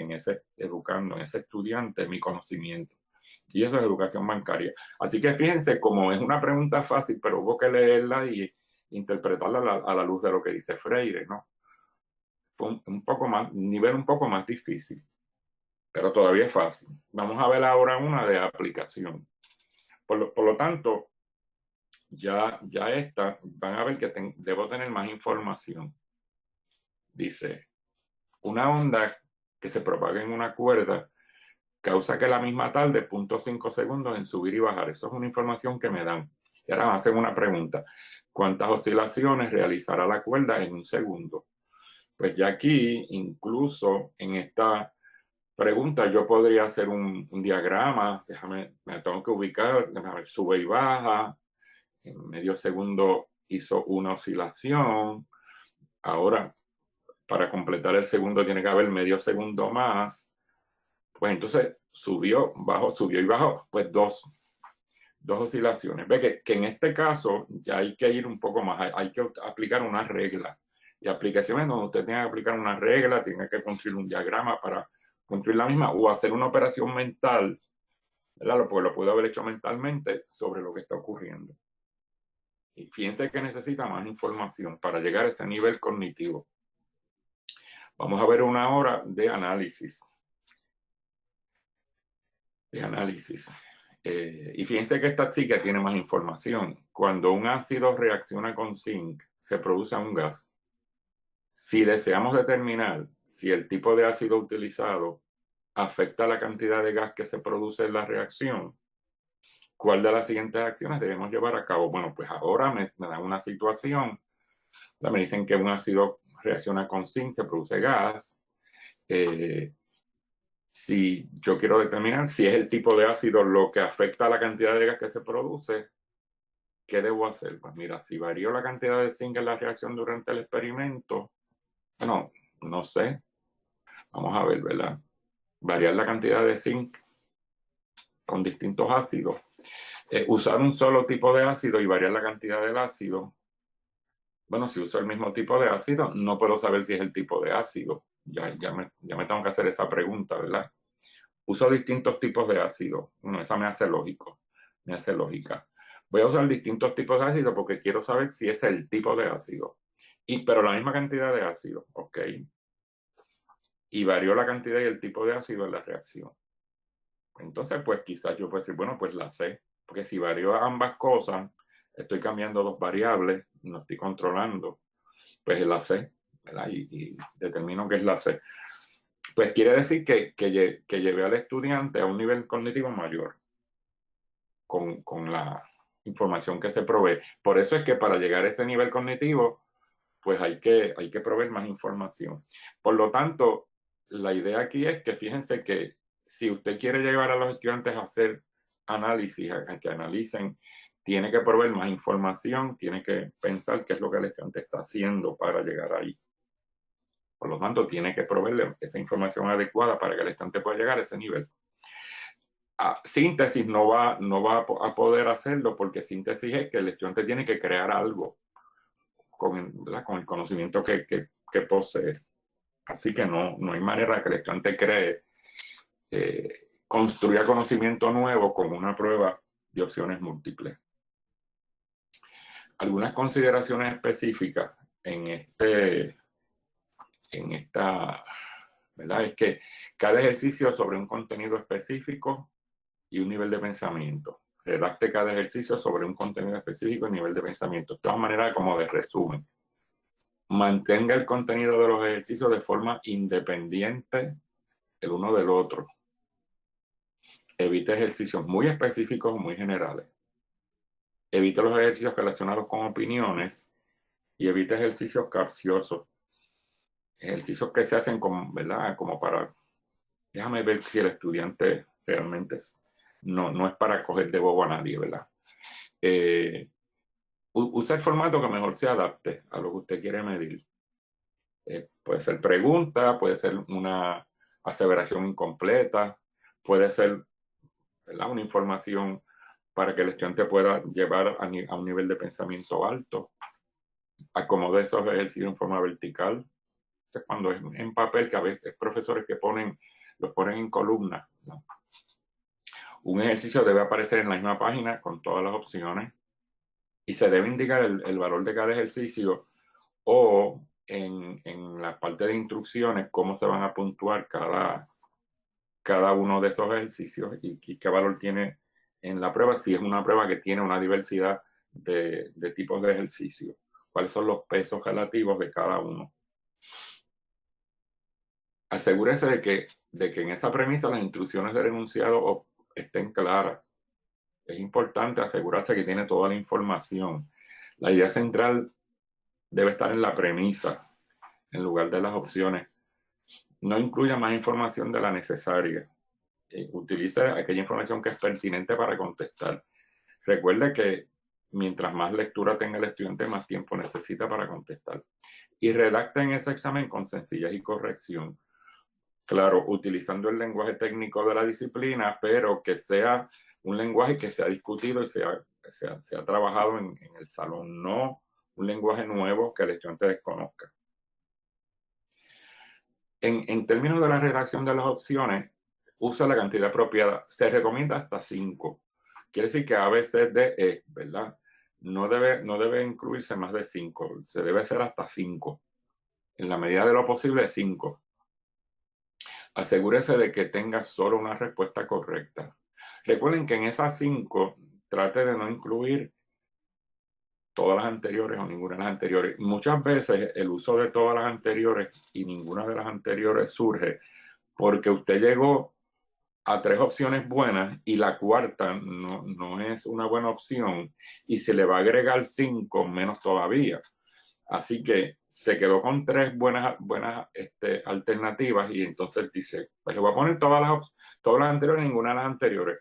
educando, en ese estudiante, mi conocimiento. Y eso es educación bancaria. Así que fíjense, como es una pregunta fácil, pero hubo que leerla y interpretarla a la luz de lo que dice Freire, ¿no? Fue un nivel un poco más difícil. pero todavía es fácil. Vamos a ver ahora una de aplicación. Por lo tanto, ya esta, van a ver que debo tener más información. Dice, una onda que se propaga en una cuerda causa que la misma tarde 0.5 segundos en subir y bajar. Eso es una información que me dan. Y ahora me hacen una pregunta. ¿Cuántas oscilaciones realizará la cuerda en un segundo? Pues ya aquí, incluso en esta pregunta, yo podría hacer un diagrama. Me tengo que ubicar, sube y baja. En medio segundo hizo una oscilación. Ahora, para completar el segundo tiene que haber medio segundo más. Pues entonces subió y bajó. Pues dos oscilaciones. Ve que en este caso ya hay que ir un poco más. Hay que aplicar una regla. Y aplicaciones donde usted tenga que aplicar una regla, tenga que construir un diagrama para construir la misma o hacer una operación mental, ¿verdad? Pues lo puedo haber hecho mentalmente sobre lo que está ocurriendo. Y fíjense que necesita más información para llegar a ese nivel cognitivo. Vamos a ver una hora de análisis. Y fíjense que esta chica tiene más información. Cuando un ácido reacciona con zinc, se produce un gas. Si deseamos determinar si el tipo de ácido utilizado afecta la cantidad de gas que se produce en la reacción, ¿cuál de las siguientes acciones debemos llevar a cabo? Bueno, pues ahora me dan una situación. Me dicen que un ácido reacciona con zinc, se produce gas. Si yo quiero determinar si es el tipo de ácido lo que afecta a la cantidad de gas que se produce, ¿qué debo hacer? Pues mira, si varió la cantidad de zinc en la reacción durante el experimento, bueno, no sé. Vamos a ver, ¿verdad? Variar la cantidad de zinc con distintos ácidos. Usar un solo tipo de ácido y variar la cantidad del ácido. Bueno, si uso el mismo tipo de ácido, no puedo saber si es el tipo de ácido. Ya me tengo que hacer esa pregunta, ¿verdad? Uso distintos tipos de ácido. Bueno, esa me hace lógico, me hace lógica. Voy a usar distintos tipos de ácido porque quiero saber si es el tipo de ácido. Pero la misma cantidad de ácido, ok. Y varió la cantidad y el tipo de ácido en la reacción. Entonces, pues quizás yo puedo decir, bueno, pues la C. Porque si varió ambas cosas, estoy cambiando dos variables, no estoy controlando. Pues es la C, ¿verdad? Y determino que es la C. Pues quiere decir que llevé al estudiante a un nivel cognitivo mayor con la información que se provee. Por eso es que para llegar a ese nivel cognitivo, pues hay que proveer más información. Por lo tanto, la idea aquí es que fíjense que si usted quiere llevar a los estudiantes a hacer análisis, a que analicen, tiene que proveer más información, tiene que pensar qué es lo que el estudiante está haciendo para llegar ahí. Por lo tanto, tiene que proveerle esa información adecuada para que el estudiante pueda llegar a ese nivel. Síntesis no va a poder hacerlo porque síntesis es que el estudiante tiene que crear algo con el conocimiento que posee. Así que no hay manera que el estudiante cree, construya conocimiento nuevo con una prueba de opciones múltiples. Algunas consideraciones específicas en esta, ¿verdad? Es que cada ejercicio sobre un contenido específico y un nivel de pensamiento. Redacte cada ejercicio sobre un contenido específico y nivel de pensamiento. De todas maneras, como de resumen. Mantenga el contenido de los ejercicios de forma independiente el uno del otro. Evite ejercicios muy específicos o muy generales. Evite los ejercicios relacionados con opiniones y evite ejercicios capciosos. Ejercicios que se hacen ¿verdad? Como para, déjame ver si el estudiante realmente no es para coger de bobo a nadie, ¿verdad? Usa el formato que mejor se adapte a lo que usted quiere medir. Puede ser pregunta, puede ser una aseveración incompleta, puede ser, ¿verdad? Una información para que el estudiante pueda llevar a un nivel de pensamiento alto. Acomode esos ejercicios en forma vertical. Cuando es en papel, que a veces hay profesores que los ponen en columnas, ¿no? Un ejercicio debe aparecer en la misma página con todas las opciones y se debe indicar el valor de cada ejercicio o en la parte de instrucciones cómo se van a puntuar cada cada uno de esos ejercicios y qué valor tiene en la prueba, si es una prueba que tiene una diversidad de tipos de ejercicios, cuáles son los pesos relativos de cada uno. Asegúrese de que en esa premisa las instrucciones del enunciado estén claras. Es importante asegurarse que tiene toda la información. La idea central debe estar en la premisa, en lugar de las opciones. No incluya más información de la necesaria. Utilice aquella información que es pertinente para contestar. Recuerde que mientras más lectura tenga el estudiante, más tiempo necesita para contestar. Y redacta en ese examen con sencillez y corrección. Claro, utilizando el lenguaje técnico de la disciplina, pero que sea un lenguaje que se ha discutido y se ha trabajado en el salón, no un lenguaje nuevo que el estudiante desconozca. En términos de la redacción de las opciones, usa la cantidad apropiada. Se recomienda hasta 5. Quiere decir que A, B, C, D, E, ¿verdad? No debe incluirse más de 5. Se debe hacer hasta 5. En la medida de lo posible, 5. Asegúrese de que tenga solo una respuesta correcta. Recuerden que en esas 5 trate de no incluir todas las anteriores o ninguna de las anteriores. Muchas veces el uso de todas las anteriores y ninguna de las anteriores surge porque usted llegó a 3 opciones buenas y la cuarta no es una buena opción y se le va a agregar 5 menos todavía. Así que se quedó con 3 buenas alternativas y entonces dice, pues le voy a poner todas las anteriores y ninguna de las anteriores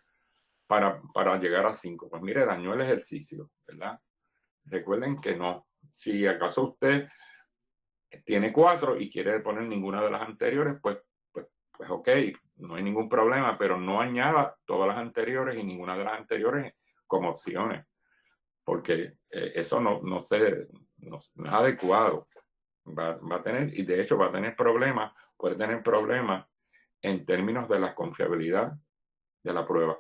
para llegar a 5. Pues mire, dañó el ejercicio, ¿verdad? Recuerden que no. Si acaso usted tiene 4 y quiere poner ninguna de las anteriores, pues ok, no hay ningún problema, pero no añada todas las anteriores y ninguna de las anteriores como opciones, porque eso no es adecuado. Va a tener, y de hecho va a tener problemas, puede tener problemas en términos de la confiabilidad de la prueba.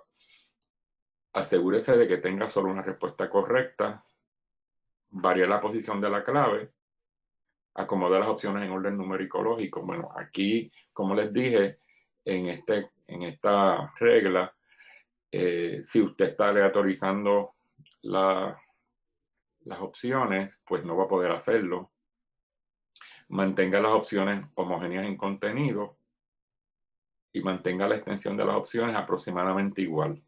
Asegúrese de que tenga solo una respuesta correcta, varíe la posición de la clave, acomode las opciones en orden numérico lógico. Bueno, aquí, como les dije, en esta regla, si usted está aleatorizando las opciones, pues no va a poder hacerlo. Mantenga las opciones homogéneas en contenido y mantenga la extensión de las opciones aproximadamente igual,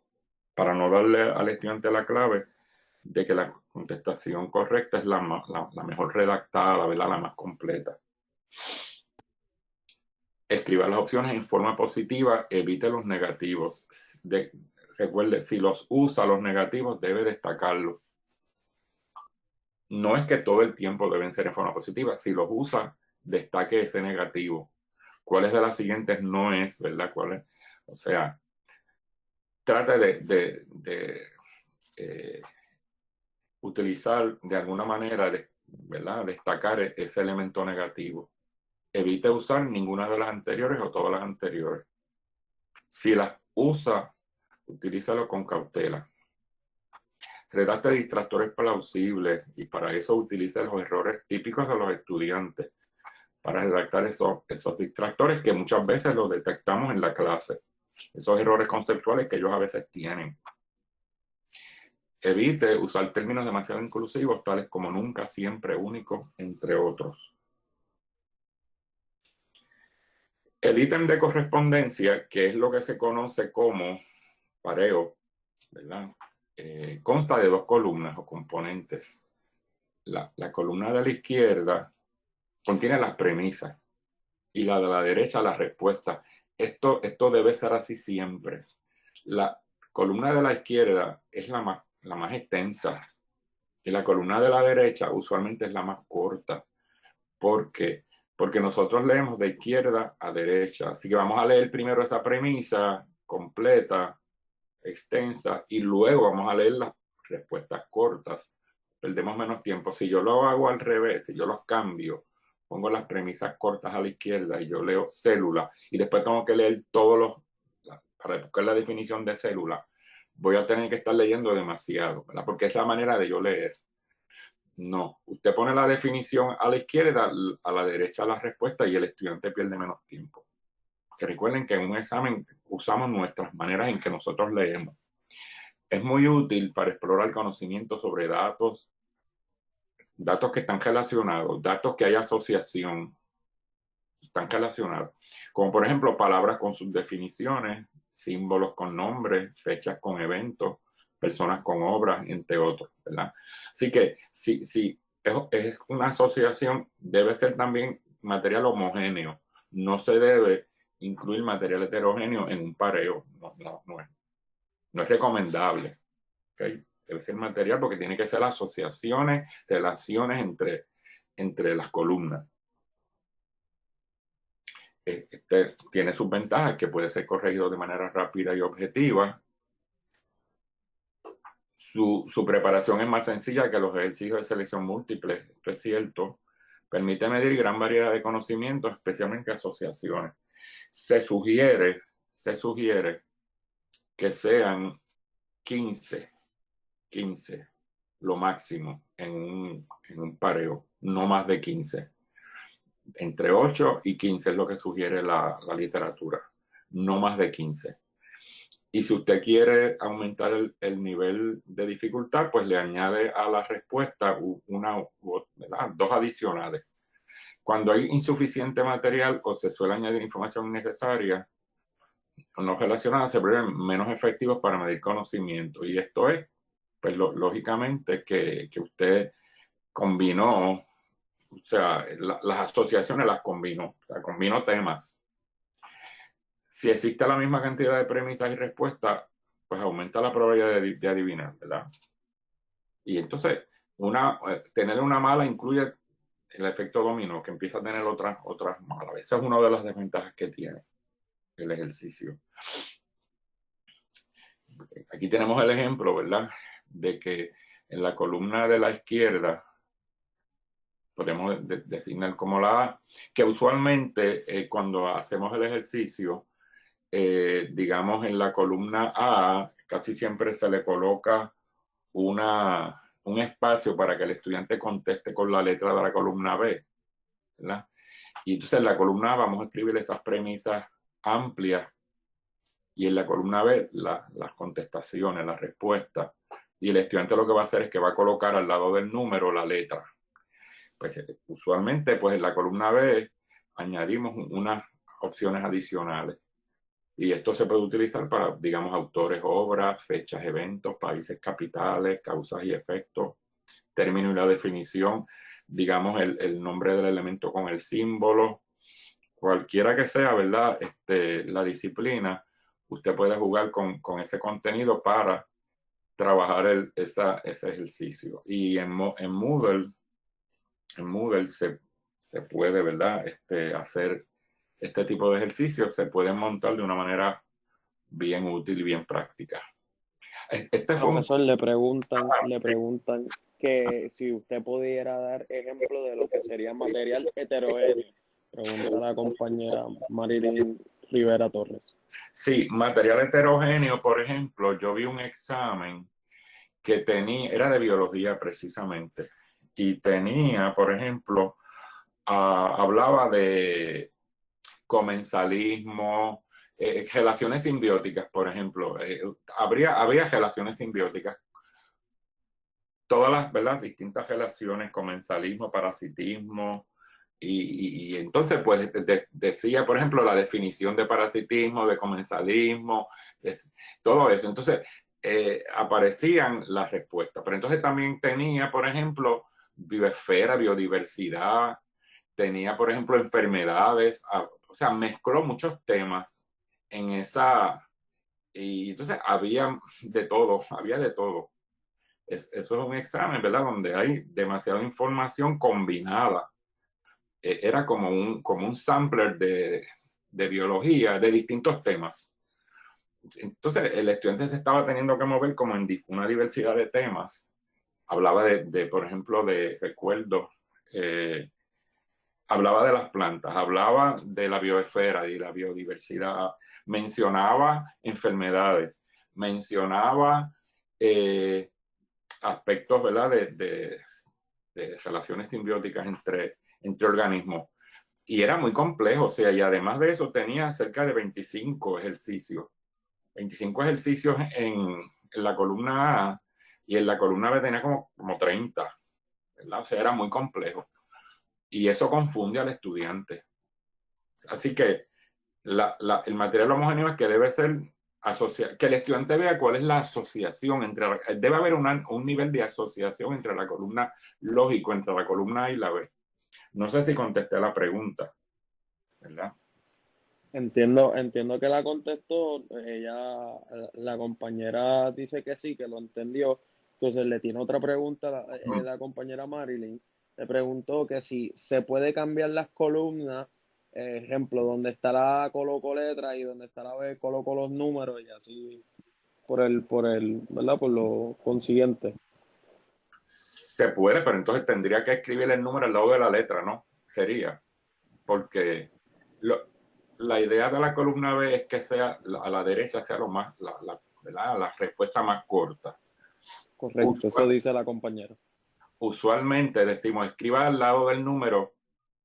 para no darle al estudiante la clave de que la contestación correcta es la mejor redactada, ¿verdad? La más completa. Escriba las opciones en forma positiva, evite los negativos. Recuerde, si los usa los negativos, debe destacarlos. No es que todo el tiempo deben ser en forma positiva. Si los usa, destaque ese negativo. ¿Cuáles de las siguientes no es, verdad? ¿Cuál es? O sea, trate de utilizar de alguna manera, ¿verdad? Destacar ese elemento negativo. Evite usar ninguna de las anteriores o todas las anteriores. Si las usa, utilízalo con cautela. Redacte distractores plausibles y para eso utilice los errores típicos de los estudiantes para redactar esos distractores que muchas veces los detectamos en la clase. Esos errores conceptuales que ellos a veces tienen. Evite usar términos demasiado inclusivos, tales como nunca, siempre, único, entre otros. El ítem de correspondencia, que es lo que se conoce como pareo, ¿verdad? Consta de 2 columnas o componentes. La columna de la izquierda contiene las premisas y la de la derecha la respuesta. Esto debe ser así siempre. La columna de la izquierda es la más extensa y la columna de la derecha usualmente es la más corta. ¿Por qué? Porque nosotros leemos de izquierda a derecha. Así que vamos a leer primero esa premisa completa, extensa, y luego vamos a leer las respuestas cortas. Perdemos menos tiempo. Si yo lo hago al revés, si yo los cambio, pongo las premisas cortas a la izquierda y yo leo célula, y después tengo que leer para buscar la definición de célula, voy a tener que estar leyendo demasiado, ¿verdad? Porque es la manera de yo leer. No, usted pone la definición a la izquierda, a la derecha la respuesta y el estudiante pierde menos tiempo. que recuerden que en un examen usamos nuestras maneras en que nosotros leemos. Es muy útil para explorar conocimientos sobre datos que están relacionados, datos que hay asociación, están relacionados, como por ejemplo palabras con sus definiciones, símbolos con nombres, fechas con eventos, personas con obras, entre otros, ¿verdad? Así que si es una asociación, debe ser también material homogéneo, no se debe incluir material heterogéneo en un pareo, no es recomendable, ¿okay? Debe ser material porque tiene que ser asociaciones, relaciones entre las columnas. Tiene sus ventajas, que puede ser corregido de manera rápida y objetiva. Su preparación es más sencilla que los ejercicios de selección múltiple, esto es cierto. Permite medir gran variedad de conocimientos, especialmente asociaciones. Se sugiere que sean 15 lo máximo en un pareo, no más de 15. Entre 8 y 15 es lo que sugiere la literatura, no más de 15. Y si usted quiere aumentar el nivel de dificultad, pues le añade a la respuesta dos adicionales. Cuando hay insuficiente material o se suele añadir información innecesaria o no relacionada, se vuelven menos efectivos para medir conocimiento. Y esto es, pues lógicamente, que usted combinó, o sea, las asociaciones las combinó, o sea, combinó temas. Si existe la misma cantidad de premisas y respuestas, pues aumenta la probabilidad de adivinar, ¿verdad? Y entonces, tener una mala incluye el efecto dominó, que empieza a tener otras malas. Esa es una de las desventajas que tiene el ejercicio. Aquí tenemos el ejemplo, ¿verdad? De que en la columna de la izquierda, podemos designar como la A, que usualmente cuando hacemos el ejercicio, digamos en la columna A, casi siempre se le coloca un espacio para que el estudiante conteste con la letra de la columna B, ¿verdad? Y entonces en la columna A vamos a escribir esas premisas amplias y en la columna B las contestaciones, las respuestas. Y el estudiante lo que va a hacer es que va a colocar al lado del número la letra. Pues usualmente pues en la columna B añadimos unas opciones adicionales. Y esto se puede utilizar para, digamos, autores, obras, fechas, eventos, países, capitales, causas y efectos, término y la definición, digamos, el nombre del elemento con el símbolo, cualquiera que sea, ¿verdad? La disciplina, usted puede jugar con ese contenido para trabajar ese ejercicio. Y en Moodle se puede, ¿verdad? Hacer este tipo de ejercicios, se pueden montar de una manera bien útil y bien práctica. Profesor, le preguntan que si usted pudiera dar ejemplo de lo que sería material heterogéneo. Pregunta la compañera Marilyn Rivera Torres. Sí, material heterogéneo, por ejemplo, yo vi un examen que era de biología precisamente, y tenía, por ejemplo, hablaba de comensalismo, relaciones simbióticas, por ejemplo. Había relaciones simbióticas. Todas las, ¿verdad? Distintas relaciones, comensalismo, parasitismo. Y entonces, pues, decía, por ejemplo, la definición de parasitismo, de comensalismo, todo eso. Entonces, aparecían las respuestas. Pero entonces también tenía, por ejemplo, biosfera, biodiversidad, tenía, por ejemplo, enfermedades, o sea, mezcló muchos temas en esa, y entonces había de todo. Eso es un examen, ¿verdad? Donde hay demasiada información combinada. Era como un sampler de biología de distintos temas. Entonces, el estudiante se estaba teniendo que mover como en una diversidad de temas. Hablaba por ejemplo, recuerdo, hablaba de las plantas, hablaba de la biosfera y la biodiversidad, mencionaba enfermedades, mencionaba aspectos, ¿verdad? de relaciones simbióticas entre organismos. y era muy complejo, o sea, y además de eso tenía cerca de 25 ejercicios. 25 ejercicios en la columna A, y en la columna B tenía como 30, ¿verdad? O sea, era muy complejo. Y eso confunde al estudiante. Así que el material homogéneo es que debe ser que el estudiante vea cuál es la asociación debe haber un nivel de asociación entre la columna lógico, entre la columna A y la B. No sé si contesté la pregunta, ¿verdad? Entiendo que la contestó, la compañera dice que sí, que lo entendió. Entonces le tiene otra pregunta la compañera Marilyn. Le preguntó que si se puede cambiar las columnas, ejemplo, donde está la A coloco letra y donde está la B coloco los números y así ¿verdad? Por lo consiguiente. Se puede, pero entonces tendría que escribir el número al lado de la letra, ¿no? Sería, porque la idea de la columna B es que sea a la derecha sea lo más, la respuesta más corta. Correcto, eso dice la compañera. Usualmente decimos, escriba al lado del número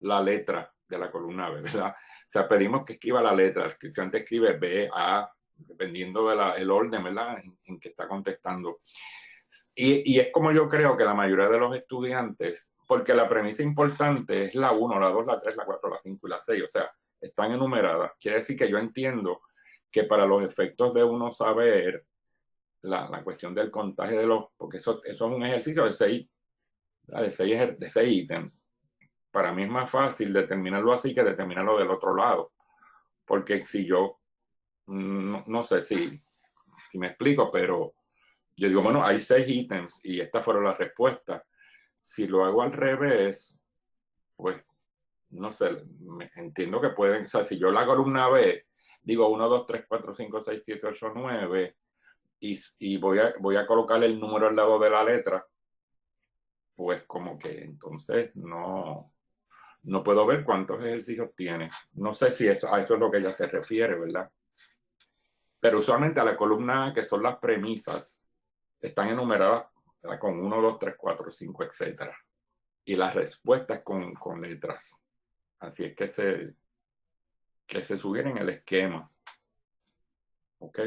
la letra de la columna B, ¿verdad? O sea, pedimos que escriba la letra, el estudiante escribe B, A, dependiendo del orden, ¿verdad? En que está contestando. Y es como yo creo que la mayoría de los estudiantes, porque la premisa importante es la 1, la 2, la 3, la 4, la 5 y la 6, o sea, están enumeradas. Quiere decir que yo entiendo que para los efectos de uno saber la cuestión del contaje porque eso es un ejercicio de 6 ítems. Para mí es más fácil determinarlo así que determinarlo del otro lado, porque si yo, no sé si me explico, pero yo digo, bueno, hay 6 ítems y estas fueron las respuestas. Si lo hago al revés, pues, no sé, entiendo que pueden, o sea, si yo la columna B, digo 1, 2, 3, 4, 5, 6, 7, 8, 9, y voy a colocar el número al lado de la letra, pues como que entonces no puedo ver cuántos ejercicios tiene. No sé si a eso es lo que ella se refiere, ¿verdad? Pero usualmente a la columna, que son las premisas, están enumeradas, ¿verdad? Con 1, 2, 3, 4, 5, etcétera. Y las respuestas con letras. Así es que se sugiere en el esquema. ¿Ok?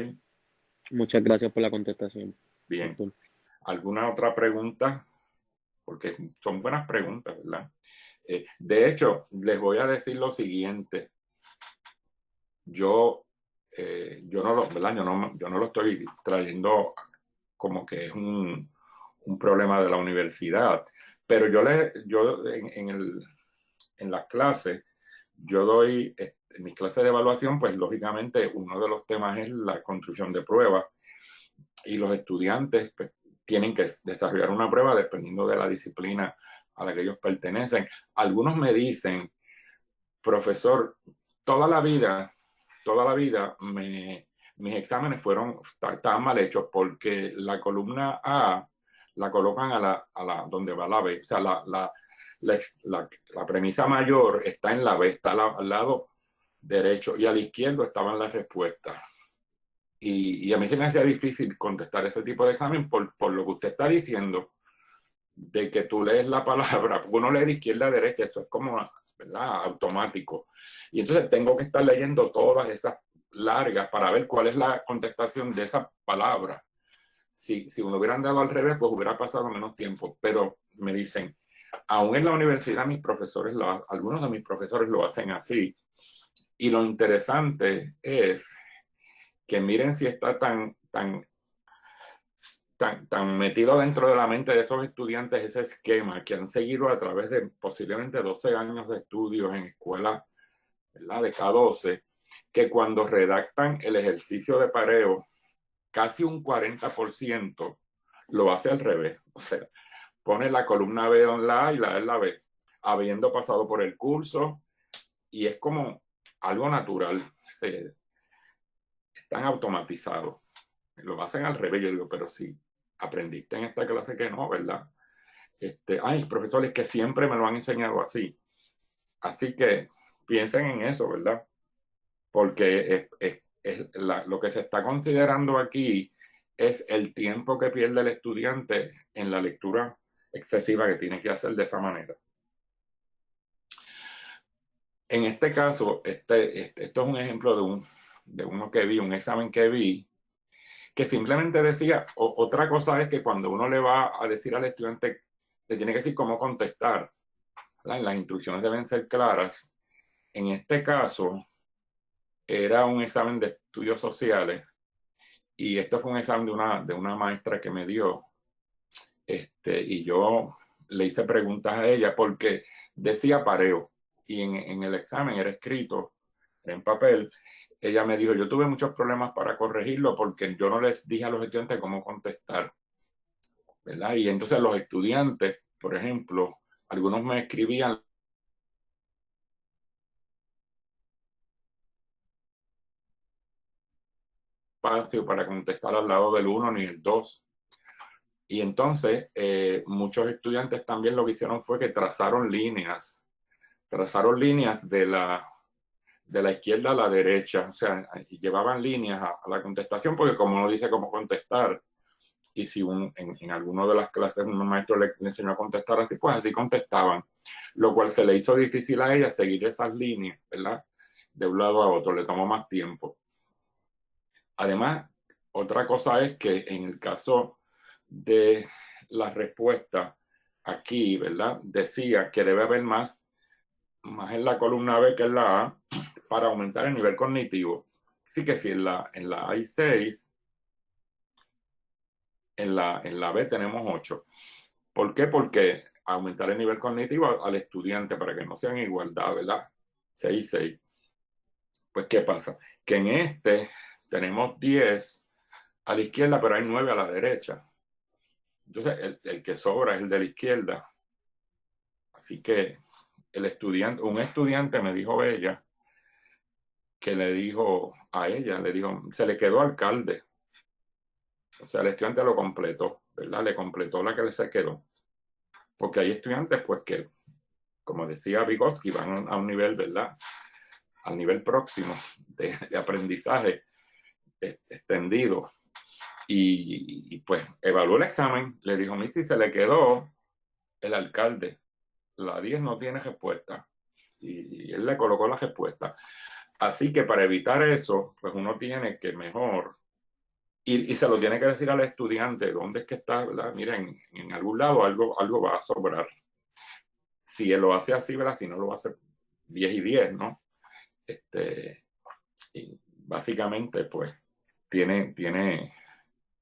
Muchas gracias por la contestación. Bien. Doctor. ¿Alguna otra pregunta? Porque son buenas preguntas, ¿verdad? De hecho, les voy a decir lo siguiente. Yo no lo estoy trayendo como que es un problema de la universidad, pero en las clases, yo doy, en mis clases de evaluación, pues lógicamente uno de los temas es la construcción de pruebas, y los estudiantes pues, tienen que desarrollar una prueba dependiendo de la disciplina a la que ellos pertenecen. Algunos me dicen, profesor, toda la vida mis exámenes estaban mal hechos porque la columna A la colocan donde va la B. O sea, la premisa mayor está en la B, está al lado derecho, y al izquierdo estaban las respuestas. Y a mí se me hacía difícil contestar ese tipo de examen por lo que usted está diciendo, de que tú lees la palabra, uno lee de izquierda a derecha, eso es como, ¿verdad?, automático. Y entonces tengo que estar leyendo todas esas largas para ver cuál es la contestación de esa palabra. Si uno hubieran dado al revés, pues hubiera pasado menos tiempo. Pero me dicen, aún en la universidad algunos de mis profesores lo hacen así. Y lo interesante es que miren si está tan metido dentro de la mente de esos estudiantes ese esquema que han seguido a través de posiblemente 12 años de estudios en escuelas, ¿verdad?, de K12, que cuando redactan el ejercicio de pareo, casi un 40% lo hace al revés. O sea, pone la columna B en la A y la A en la B, habiendo pasado por el curso, y es como algo natural. Están automatizados. Lo hacen al revés. Yo digo, pero si aprendiste en esta clase que no, ¿verdad? Profesores que siempre me lo han enseñado así. Así que piensen en eso, ¿verdad? Porque lo que se está considerando aquí es el tiempo que pierde el estudiante en la lectura excesiva que tiene que hacer de esa manera. En este caso, esto es un ejemplo de uno que vi, un examen que vi, que simplemente decía, otra cosa es que cuando uno le va a decir al estudiante, le tiene que decir cómo contestar, ¿verdad? Las instrucciones deben ser claras. En este caso, era un examen de estudios sociales y esto fue un examen de una maestra que me dio, y yo le hice preguntas a ella porque decía pareo y en el examen era escrito en papel. Ella me dijo, yo tuve muchos problemas para corregirlo porque yo no les dije a los estudiantes cómo contestar, ¿verdad? Y entonces los estudiantes, por ejemplo, algunos me escribían espacio para contestar al lado del 1 ni el 2. Y entonces muchos estudiantes también lo que hicieron fue que trazaron líneas de la izquierda a la derecha, o sea, llevaban líneas a la contestación porque como no dice cómo contestar, y si en alguna de las clases un maestro le enseñó a contestar así, pues así contestaban, lo cual se le hizo difícil a ella seguir esas líneas, ¿verdad? De un lado a otro, le tomó más tiempo. Además, otra cosa es que en el caso de la respuesta aquí, ¿verdad? Decía que debe haber más en la columna B que en la A para aumentar el nivel cognitivo. Así que si en la A hay 6, en la B tenemos 8. ¿Por qué? Porque aumentar el nivel cognitivo al estudiante para que no sean en igualdad, ¿verdad? 6 y 6. Pues, ¿qué pasa? Que en este tenemos 10 a la izquierda, pero hay 9 a la derecha. Entonces, el que sobra es el de la izquierda. Así que un estudiante me dijo ella, que le dijo a ella, le dijo, se le quedó alcalde. O sea, el estudiante lo completó, ¿verdad? Le completó la que se quedó. Porque hay estudiantes, pues, que, como decía Vygotsky, van a un nivel, ¿verdad? Al nivel próximo de aprendizaje extendido. Y pues evaluó el examen, le dijo, si se le quedó el alcalde, la 10 no tiene respuesta. Y él le colocó la respuesta. Así que para evitar eso, pues uno tiene que mejor, y se lo tiene que decir al estudiante, ¿dónde es que está? ¿Verdad? Miren, en algún lado algo va a sobrar. Si él lo hace así, ¿verdad? Si no lo hace 10 y 10, ¿no? Y básicamente, pues,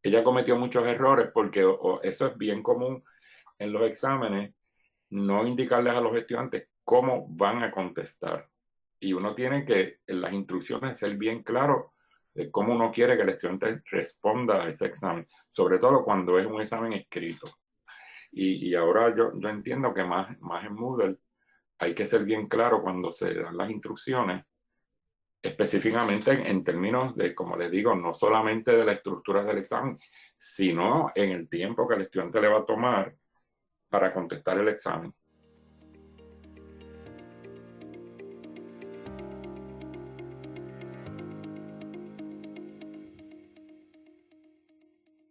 ella cometió muchos errores porque eso es bien común en los exámenes, no indicarles a los estudiantes cómo van a contestar. Y uno tiene que, en las instrucciones, ser bien claro de cómo uno quiere que el estudiante responda a ese examen, sobre todo cuando es un examen escrito. Y ahora yo entiendo que más en Moodle hay que ser bien claro cuando se dan las instrucciones, específicamente en términos de, como les digo, no solamente de la estructura del examen, sino en el tiempo que el estudiante le va a tomar para contestar el examen.